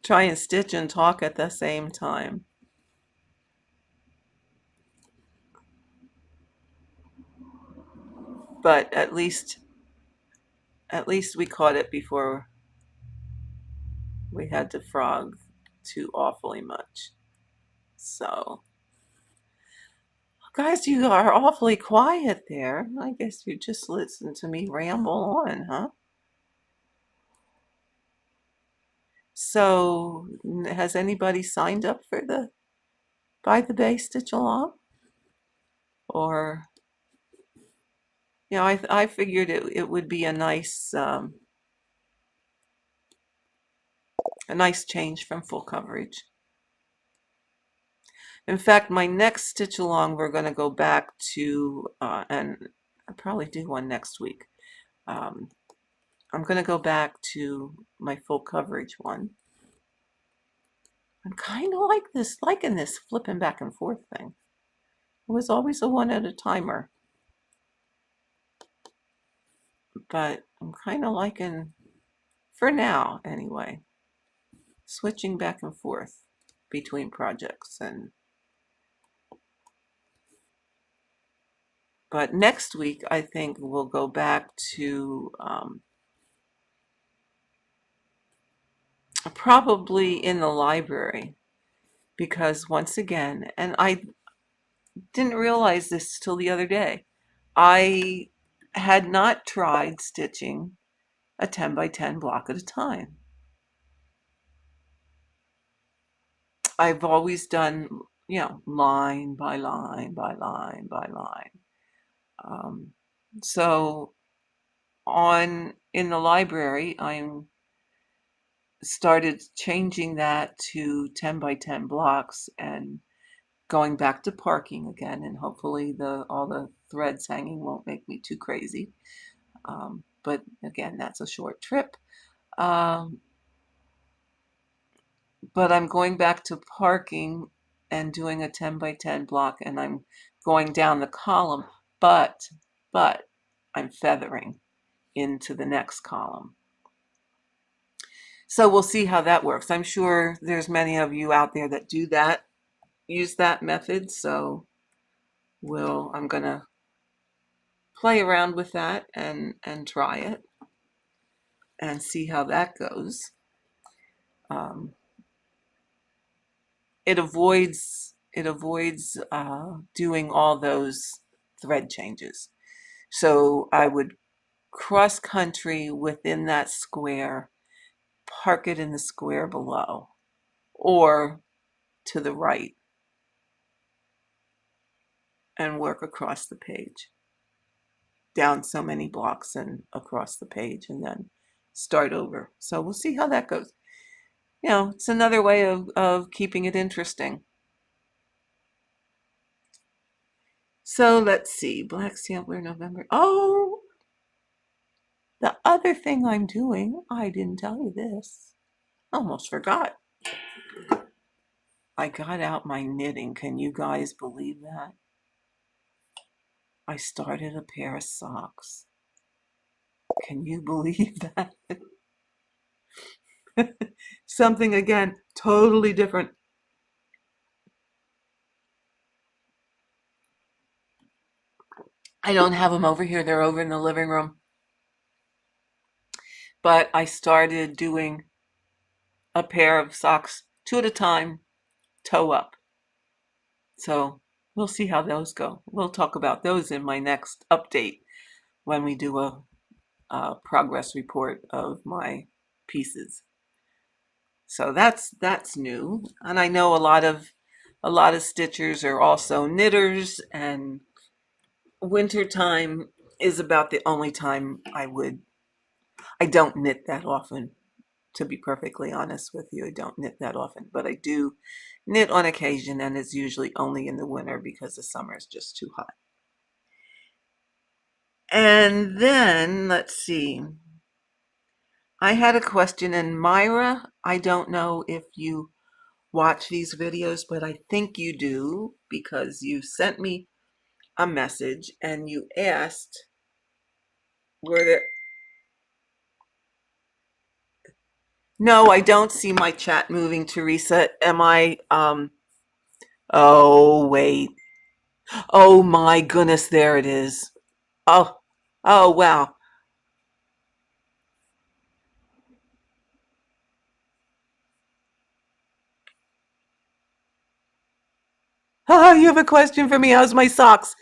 try and stitch and talk at the same time. But at least we caught it before we had to frog too awfully much. So, guys, you are awfully quiet there. I guess you just listen to me ramble on, huh? So, has anybody signed up for the By the Bay Stitch Along? Or, you know, I figured it would be a nice change from full coverage. In fact, my next stitch along, we're going to go back to, and I'll probably do one next week. I'm going to go back to my full coverage one. I'm kind of liking this flipping back and forth thing. It was always a one at a timer, but I'm kind of liking, for now anyway, switching back and forth between projects. But next week, I think we'll go back to probably in the library, because once again, and I didn't realize this till the other day, I had not tried stitching a 10 by 10 block at a time. I've always done, you know, line by line by line by line. So in the library, I'm started changing that to 10 by 10 blocks and going back to parking again, and hopefully all the threads hanging won't make me too crazy. But again, that's a short trip. But I'm going back to parking and doing a 10 by 10 block, and I'm going down the column, but I'm feathering into the next column. So we'll see how that works. I'm sure there's many of you out there that do that, use that method. So I'm gonna play around with that and try it and see how that goes. It avoids doing all those thread changes. So I would cross country within that square, park it in the square below, or to the right, and work across the page, down so many blocks and across the page, and then start over. So we'll see how that goes. You know, it's another way of keeping it interesting. So let's see, Black Sampler November. Oh, the other thing I'm doing, I didn't tell you this. Almost forgot. I got out my knitting. Can you guys believe that? I started a pair of socks. Can you believe that? Something, again, totally different. I don't have them over here. They're over in the living room. But I started doing a pair of socks, 2 at a time, toe up. So we'll see how those go. We'll talk about those in my next update when we do a progress report of my pieces. So that's new. And I know a lot of A lot of stitchers are also knitters, and winter time is about the only time I don't knit that often, to be perfectly honest with you. I don't knit that often, but I do knit on occasion, and it's usually only in the winter because the summer is just too hot. And then, let's see. I had a question, and Myra, I don't know if you watch these videos, but I think you do because you sent me a message and you asked, were there... No, I don't see my chat moving, Teresa. Am I, oh, wait. Oh my goodness, there it is. Oh, oh, wow. Ah, you have a question for me. How's my socks?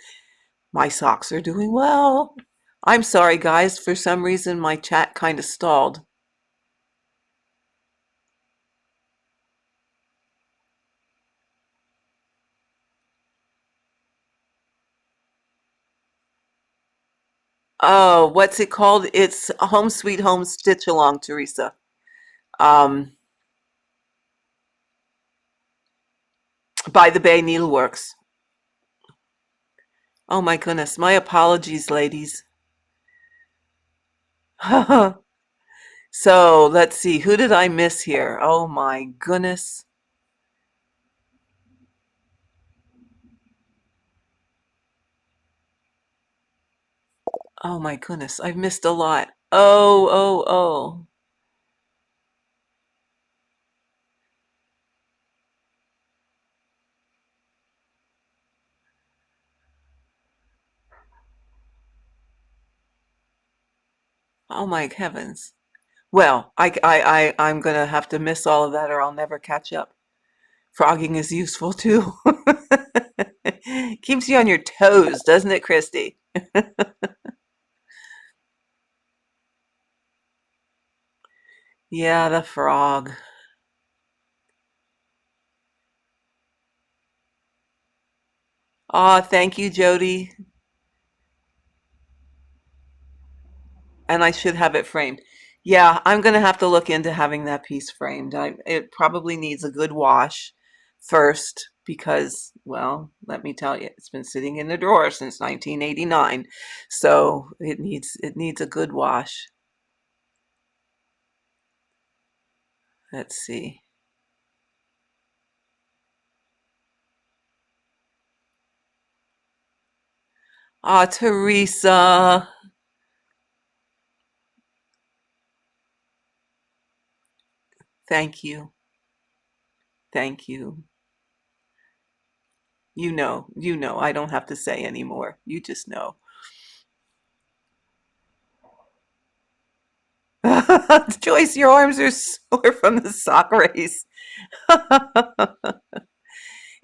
My socks are doing well. I'm sorry, guys. For some reason, my chat kind of stalled. Oh, what's it called? It's Home Sweet Home Stitch Along, Teresa. Um, by the Bay Needleworks. Oh my goodness. My apologies, ladies. So let's see. Who did I miss here? Oh my goodness. Oh my goodness. I've missed a lot. Oh, oh, oh. Oh my heavens. Well, I'm gonna have to miss all of that or I'll never catch up. Frogging is useful too. Keeps you on your toes, doesn't it, Christy? Yeah, the frog. Aw, thank you, Jody. And I should have it framed. Yeah, I'm gonna have to look into having that piece framed. It probably needs a good wash first because, well, let me tell you, it's been sitting in the drawer since 1989. So it needs a good wash. Let's see. Ah, Teresa. Thank you. Thank you. You know, I don't have to say anymore. You just know. Joyce, your arms are sore from the sock race.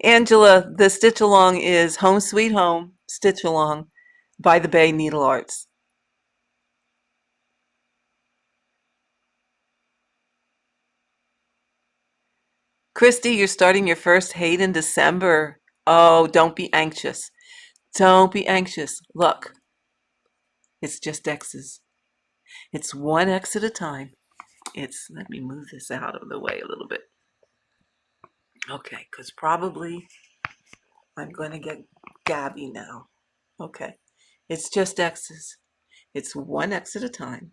Angela, the stitch along is Home Sweet Home Stitch Along by the Bay Needle Arts. Christy, you're starting your first hate in December. Oh, don't be anxious. Don't be anxious. Look, it's just X's. It's one X at a time. Let me move this out of the way a little bit. Okay, because probably I'm going to get Gabby now. Okay, it's just X's. It's one X at a time.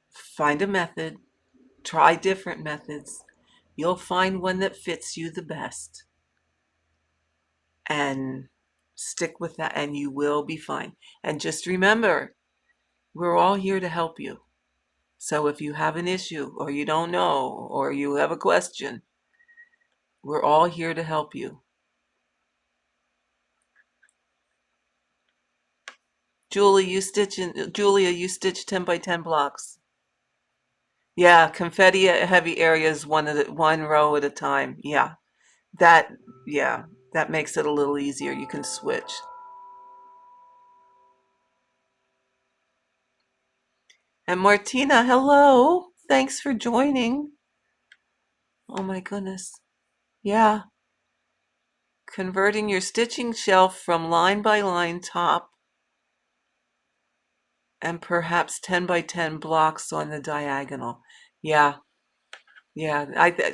Find a method. Try different methods. You'll find one that fits you the best. And stick with that and you will be fine. And just remember, we're all here to help you. So if you have an issue or you don't know or you have a question, we're all here to help you. Julia, you stitch 10 by 10 blocks. Yeah, confetti heavy areas one row at a time. Yeah. That yeah, that makes it a little easier. You can switch. And Martina, hello. Thanks for joining. Oh my goodness. Yeah, converting your stitching shelf from line by line top and perhaps 10 by 10 blocks on the diagonal. Yeah, yeah.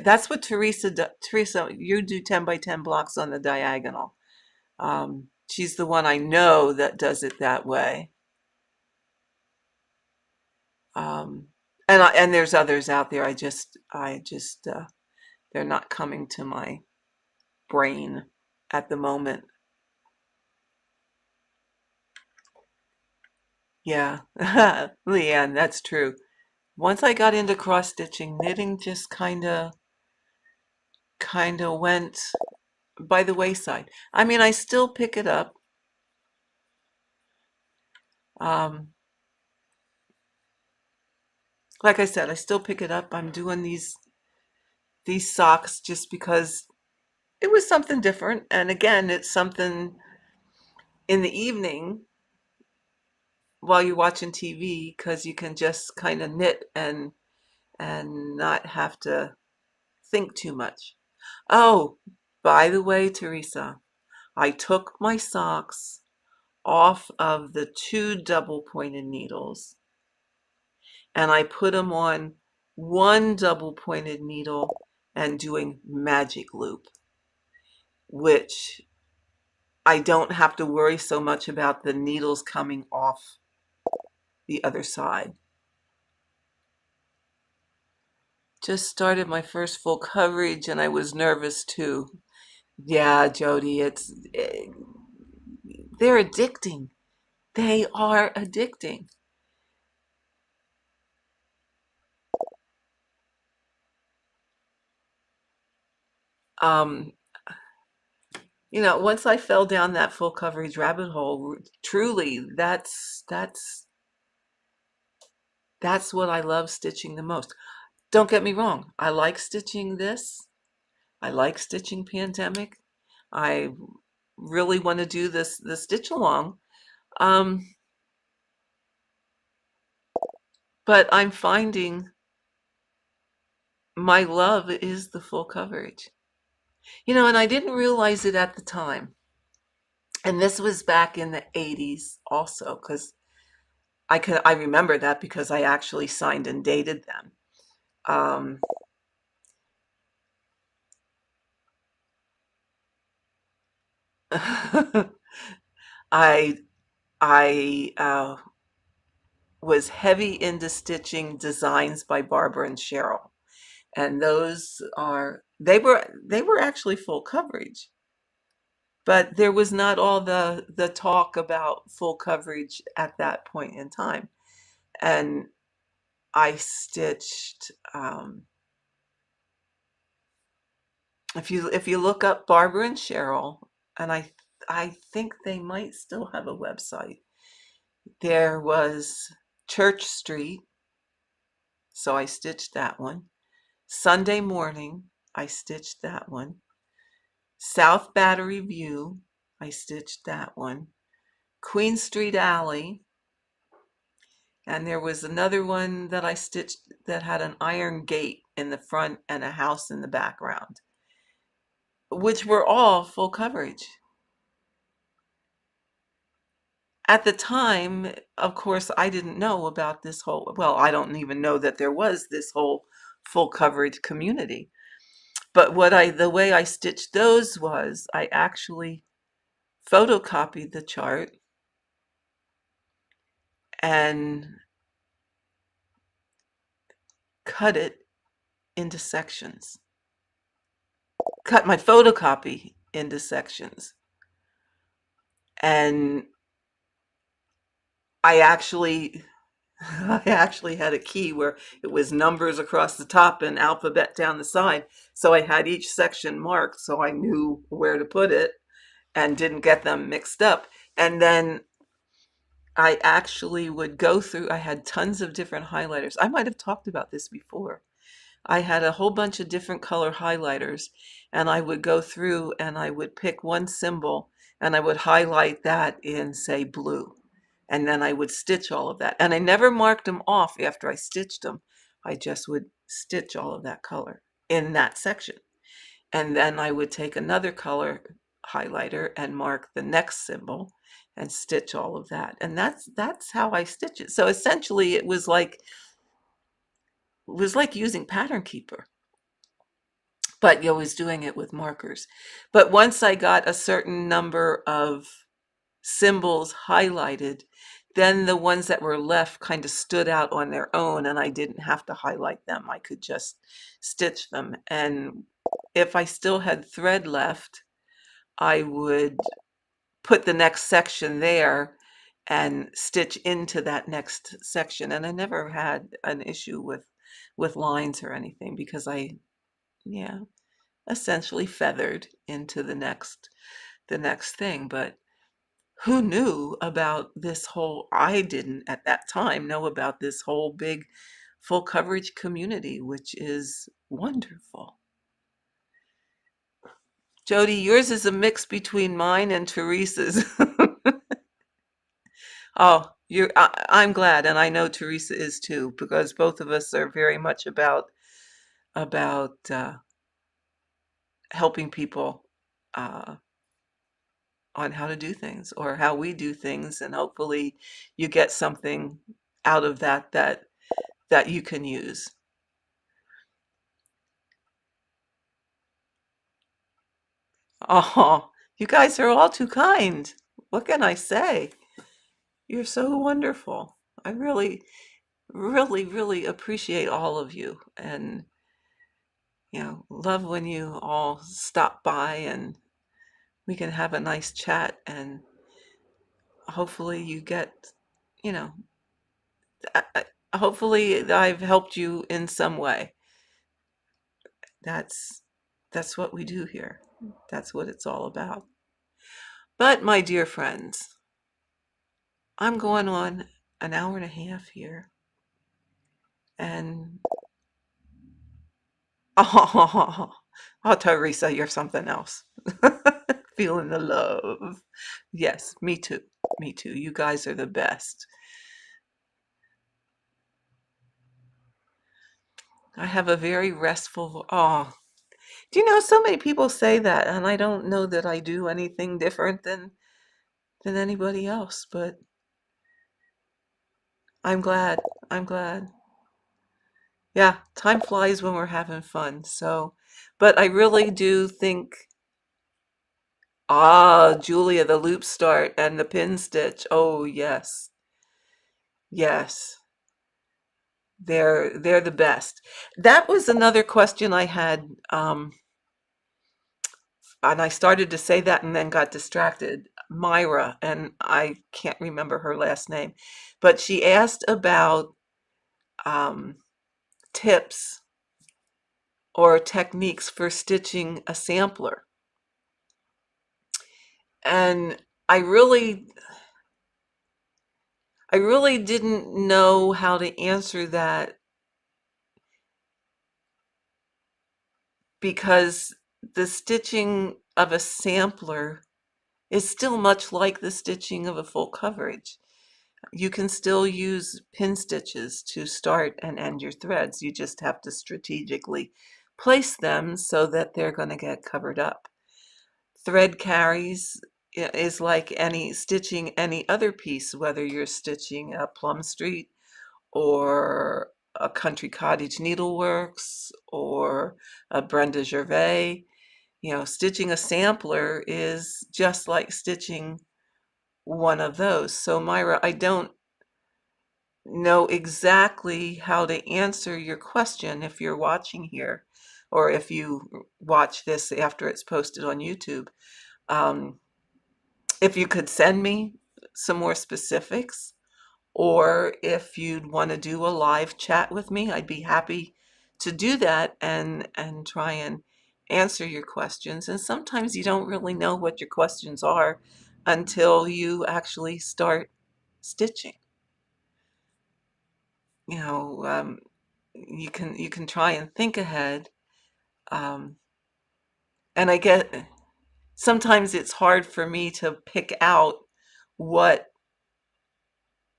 That's what Teresa Teresa, you do 10 by 10 blocks on the diagonal. She's the one I know that does it that way. Um, and there's others out there. They're not coming to my brain at the moment. Yeah, Leanne, that's true. Once I got into cross stitching, knitting just kind of went by the wayside. I mean, I still pick it up. Um, like I said, I still pick it up. I'm doing these socks just because it was something different. And again, it's something in the evening while you're watching TV because you can just kind of knit and not have to think too much. Oh, by the way, Teresa, I took my socks off of the two double pointed needles and I put them on one double pointed needle and doing magic loop, which I don't have to worry so much about the needles coming off the other side. Just started my first full coverage and I was nervous too. Yeah, Jody, they're addicting. They are addicting. Um, once I fell down that full coverage rabbit hole, truly, that's what I love stitching the most. Don't get me wrong. I like stitching this. I like stitching Pandemic. I really want to do the stitch along. Um, but I'm finding my love is the full coverage. And I didn't realize it at the time. And this was back in the 80s also, because I remember that because I actually signed and dated them. Um, I I was heavy into stitching designs by Barbara and Cheryl, and they were actually full coverage, but there was not all the talk about full coverage at that point in time. And I stitched. If you look up Barbara and Cheryl, and I think they might still have a website. There was Church Street, so I stitched that one. Sunday Morning, I stitched that one. South Battery View, I stitched that one. Queen Street Alley, and there was another one that I stitched that had an iron gate in the front and a house in the background, which were all full coverage. At the time, of course, I didn't know about this well, I don't even know that there was this whole full coverage community. But the way I stitched those was I actually photocopied the chart and cut it into sections. Cut my photocopy into sections. And I actually I actually had a key where it was numbers across the top and alphabet down the side. So I had each section marked so I knew where to put it and didn't get them mixed up. And then I actually would go through, I had tons of different highlighters. I might have talked about this before. I had a whole bunch of different color highlighters, and I would go through and I would pick one symbol and I would highlight that in, say, blue. And then I would stitch all of that. And I never marked them off after I stitched them. I just would stitch all of that color in that section. And then I would take another color highlighter and mark the next symbol and stitch all of that. And that's how I stitch it. So essentially it was like using Pattern Keeper, but I was doing it with markers. But once I got a certain number of symbols highlighted, then the ones that were left kind of stood out on their own, and I didn't have to highlight them. I could just stitch them. And if I still had thread left, I would put the next section there and stitch into that next section. And I never had an issue with lines or anything because yeah, essentially feathered into the next thing. But who knew about this whole, I didn't at that time know about this whole big full coverage community, which is wonderful. Jody, yours is a mix between mine and Teresa's. Oh, I'm glad, and I know Teresa is too, because both of us are very much about helping people uh, on how to do things or how we do things, and hopefully you get something out of that you can use. Oh, you guys are all too kind. What can I say? You're so wonderful. I really, really, really appreciate all of you, and love when you all stop by and we can have a nice chat, and hopefully you get, you know, hopefully I've helped you in some way. That's that's what we do here. That's what it's all about. But my dear friends, I'm going on an hour and a half here, and oh, Teresa, you're something else. Feeling the love. Yes, me too. Me too. You guys are the best. I have a very restful. Oh, do you know so many people say that, and I don't know that I do anything different than anybody else, but I'm glad. I'm glad. Yeah, time flies when we're having fun. So, but I really do think, Julia, the loop start and the pin stitch. Oh, yes. Yes. They're the best. That was another question I had, and I started to say that and then got distracted. Myra, and I can't remember her last name, but she asked about um, tips or techniques for stitching a sampler. And I really I really didn't know how to answer that because the stitching of a sampler is still much like the stitching of a full coverage. You can still use pin stitches to start and end your threads. You just have to strategically place them so that they're going to get covered up. Thread carries is like stitching any other piece, whether you're stitching a Plum Street or a Country Cottage Needleworks or a Brenda Gervais. Stitching a sampler is just like stitching one of those. So Myra, I don't know exactly how to answer your question if you're watching here or if you watch this after it's posted on YouTube. Um, if you could send me some more specifics, or if you'd want to do a live chat with me, I'd be happy to do that and try and answer your questions. And sometimes you don't really know what your questions are until you actually start stitching. You know, you can try and think ahead. Um, and I get sometimes it's hard for me to pick out what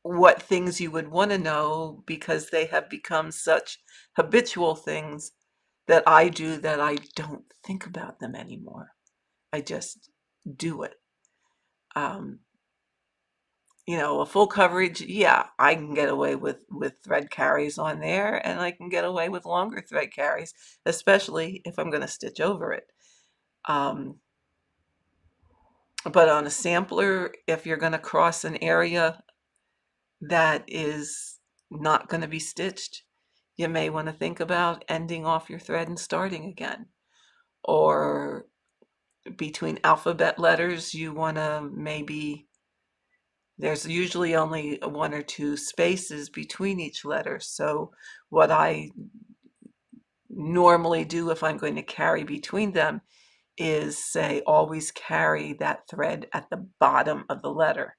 what things you would want to know because they have become such habitual things that I do that I don't think about them anymore. I just do it. Um, you know, a full coverage, yeah, I can get away with thread carries on there, and I can get away with longer thread carries, especially if I'm going to stitch over it. Um, but on a sampler, if you're going to cross an area that is not going to be stitched, you may want to think about ending off your thread and starting again. Or between alphabet letters, you want to maybe, there's usually only 1 or 2 spaces between each letter. So what I normally do if I'm going to carry between them is say always carry that thread at the bottom of the letter,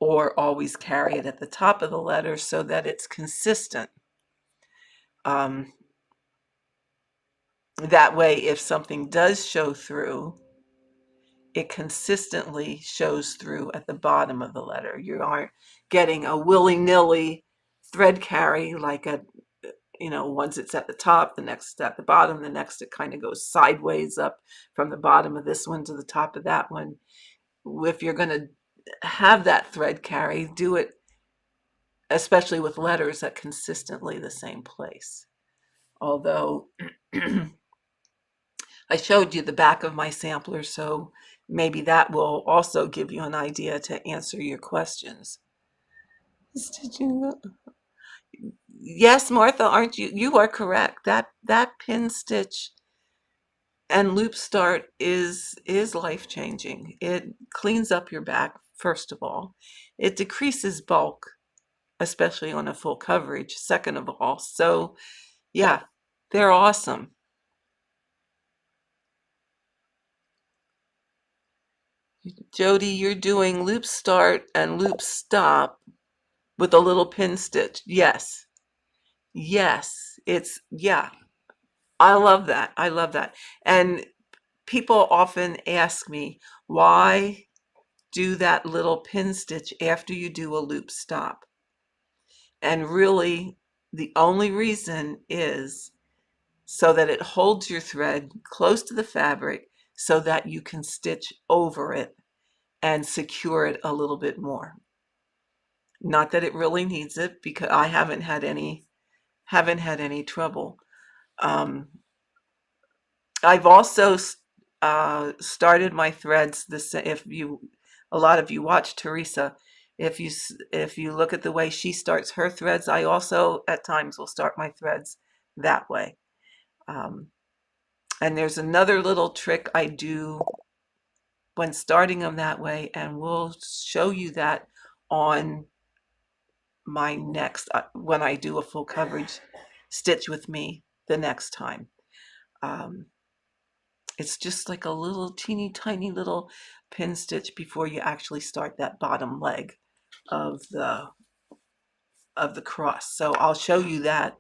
or always carry it at the top of the letter so that it's consistent. Um, that way, if something does show through, it consistently shows through at the bottom of the letter. You aren't getting a willy-nilly thread carry like a, you know, once it's at the top, the next at the bottom, the next it kind of goes sideways up from the bottom of this one to the top of that one. If you're going to have that thread carry, do it especially with letters at consistently the same place. Although I showed you the back of my sampler, so maybe that will also give you an idea to answer your questions. Yes, Martha, aren't you? You are correct. That pin stitch and loop start is life-changing. It cleans up your back, first of all. It decreases bulk, especially on a full coverage, second of all. So yeah, they're awesome. Jody, you're doing loop start and loop stop with a little pin stitch. Yes. Yes. Yeah. I love that. I love that. And people often ask me, why do that little pin stitch after you do a loop stop? And really, the only reason is so that it holds your thread close to the fabric so that you can stitch over it and secure it a little bit more. Not that it really needs it, because I haven't had any trouble. Um, I've also started my threads if you, a lot of you watch Teresa, if you look at the way she starts her threads, I also at times will start my threads that way. And there's another little trick I do when starting them that way, and we'll show you that on my next, when I do a full coverage stitch with me the next time. It's just like a little teeny tiny little pin stitch before you actually start that bottom leg of the cross. So I'll show you that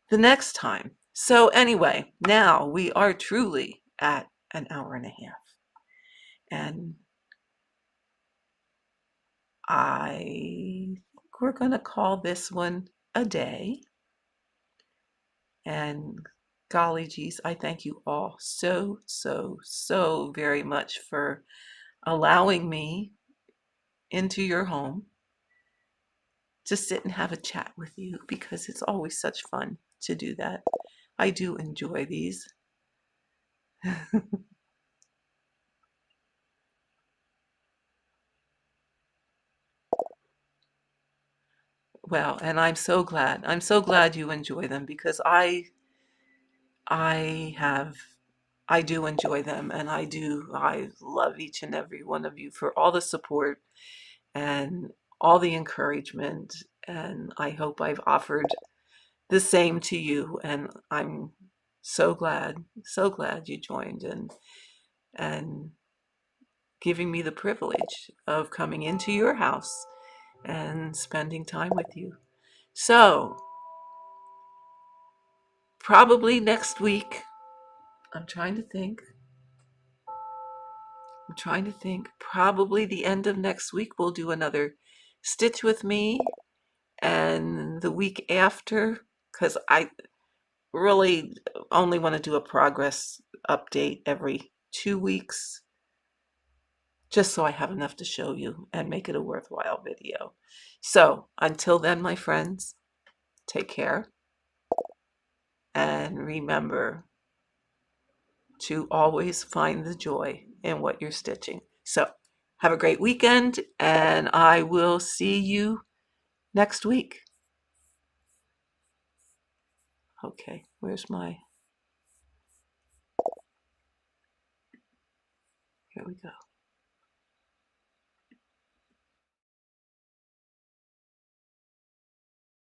the next time. So anyway, now we are truly at an hour and a half. And I think we're going to call this one a day. And golly geez, I thank you all so, so, so very much for allowing me into your home to sit and have a chat with you, because it's always such fun to do that. I do enjoy these. Well, and I'm so glad. I'm so glad you enjoy them, because I do enjoy them, and I love each and every one of you for all the support and all the encouragement, and I hope I've offered the same to you, and I'm so glad you joined and giving me the privilege of coming into your house and spending time with you. So probably next week, I'm trying to think, probably the end of next week, we'll do another stitch with me. And the week after, because really only want to do a progress update every 2 weeks, just so I have enough to show you and make it a worthwhile video. So until then, my friends, take care and remember to always find the joy in what you're stitching. So have a great weekend, and I will see you next week. Okay, where's my... Here we go.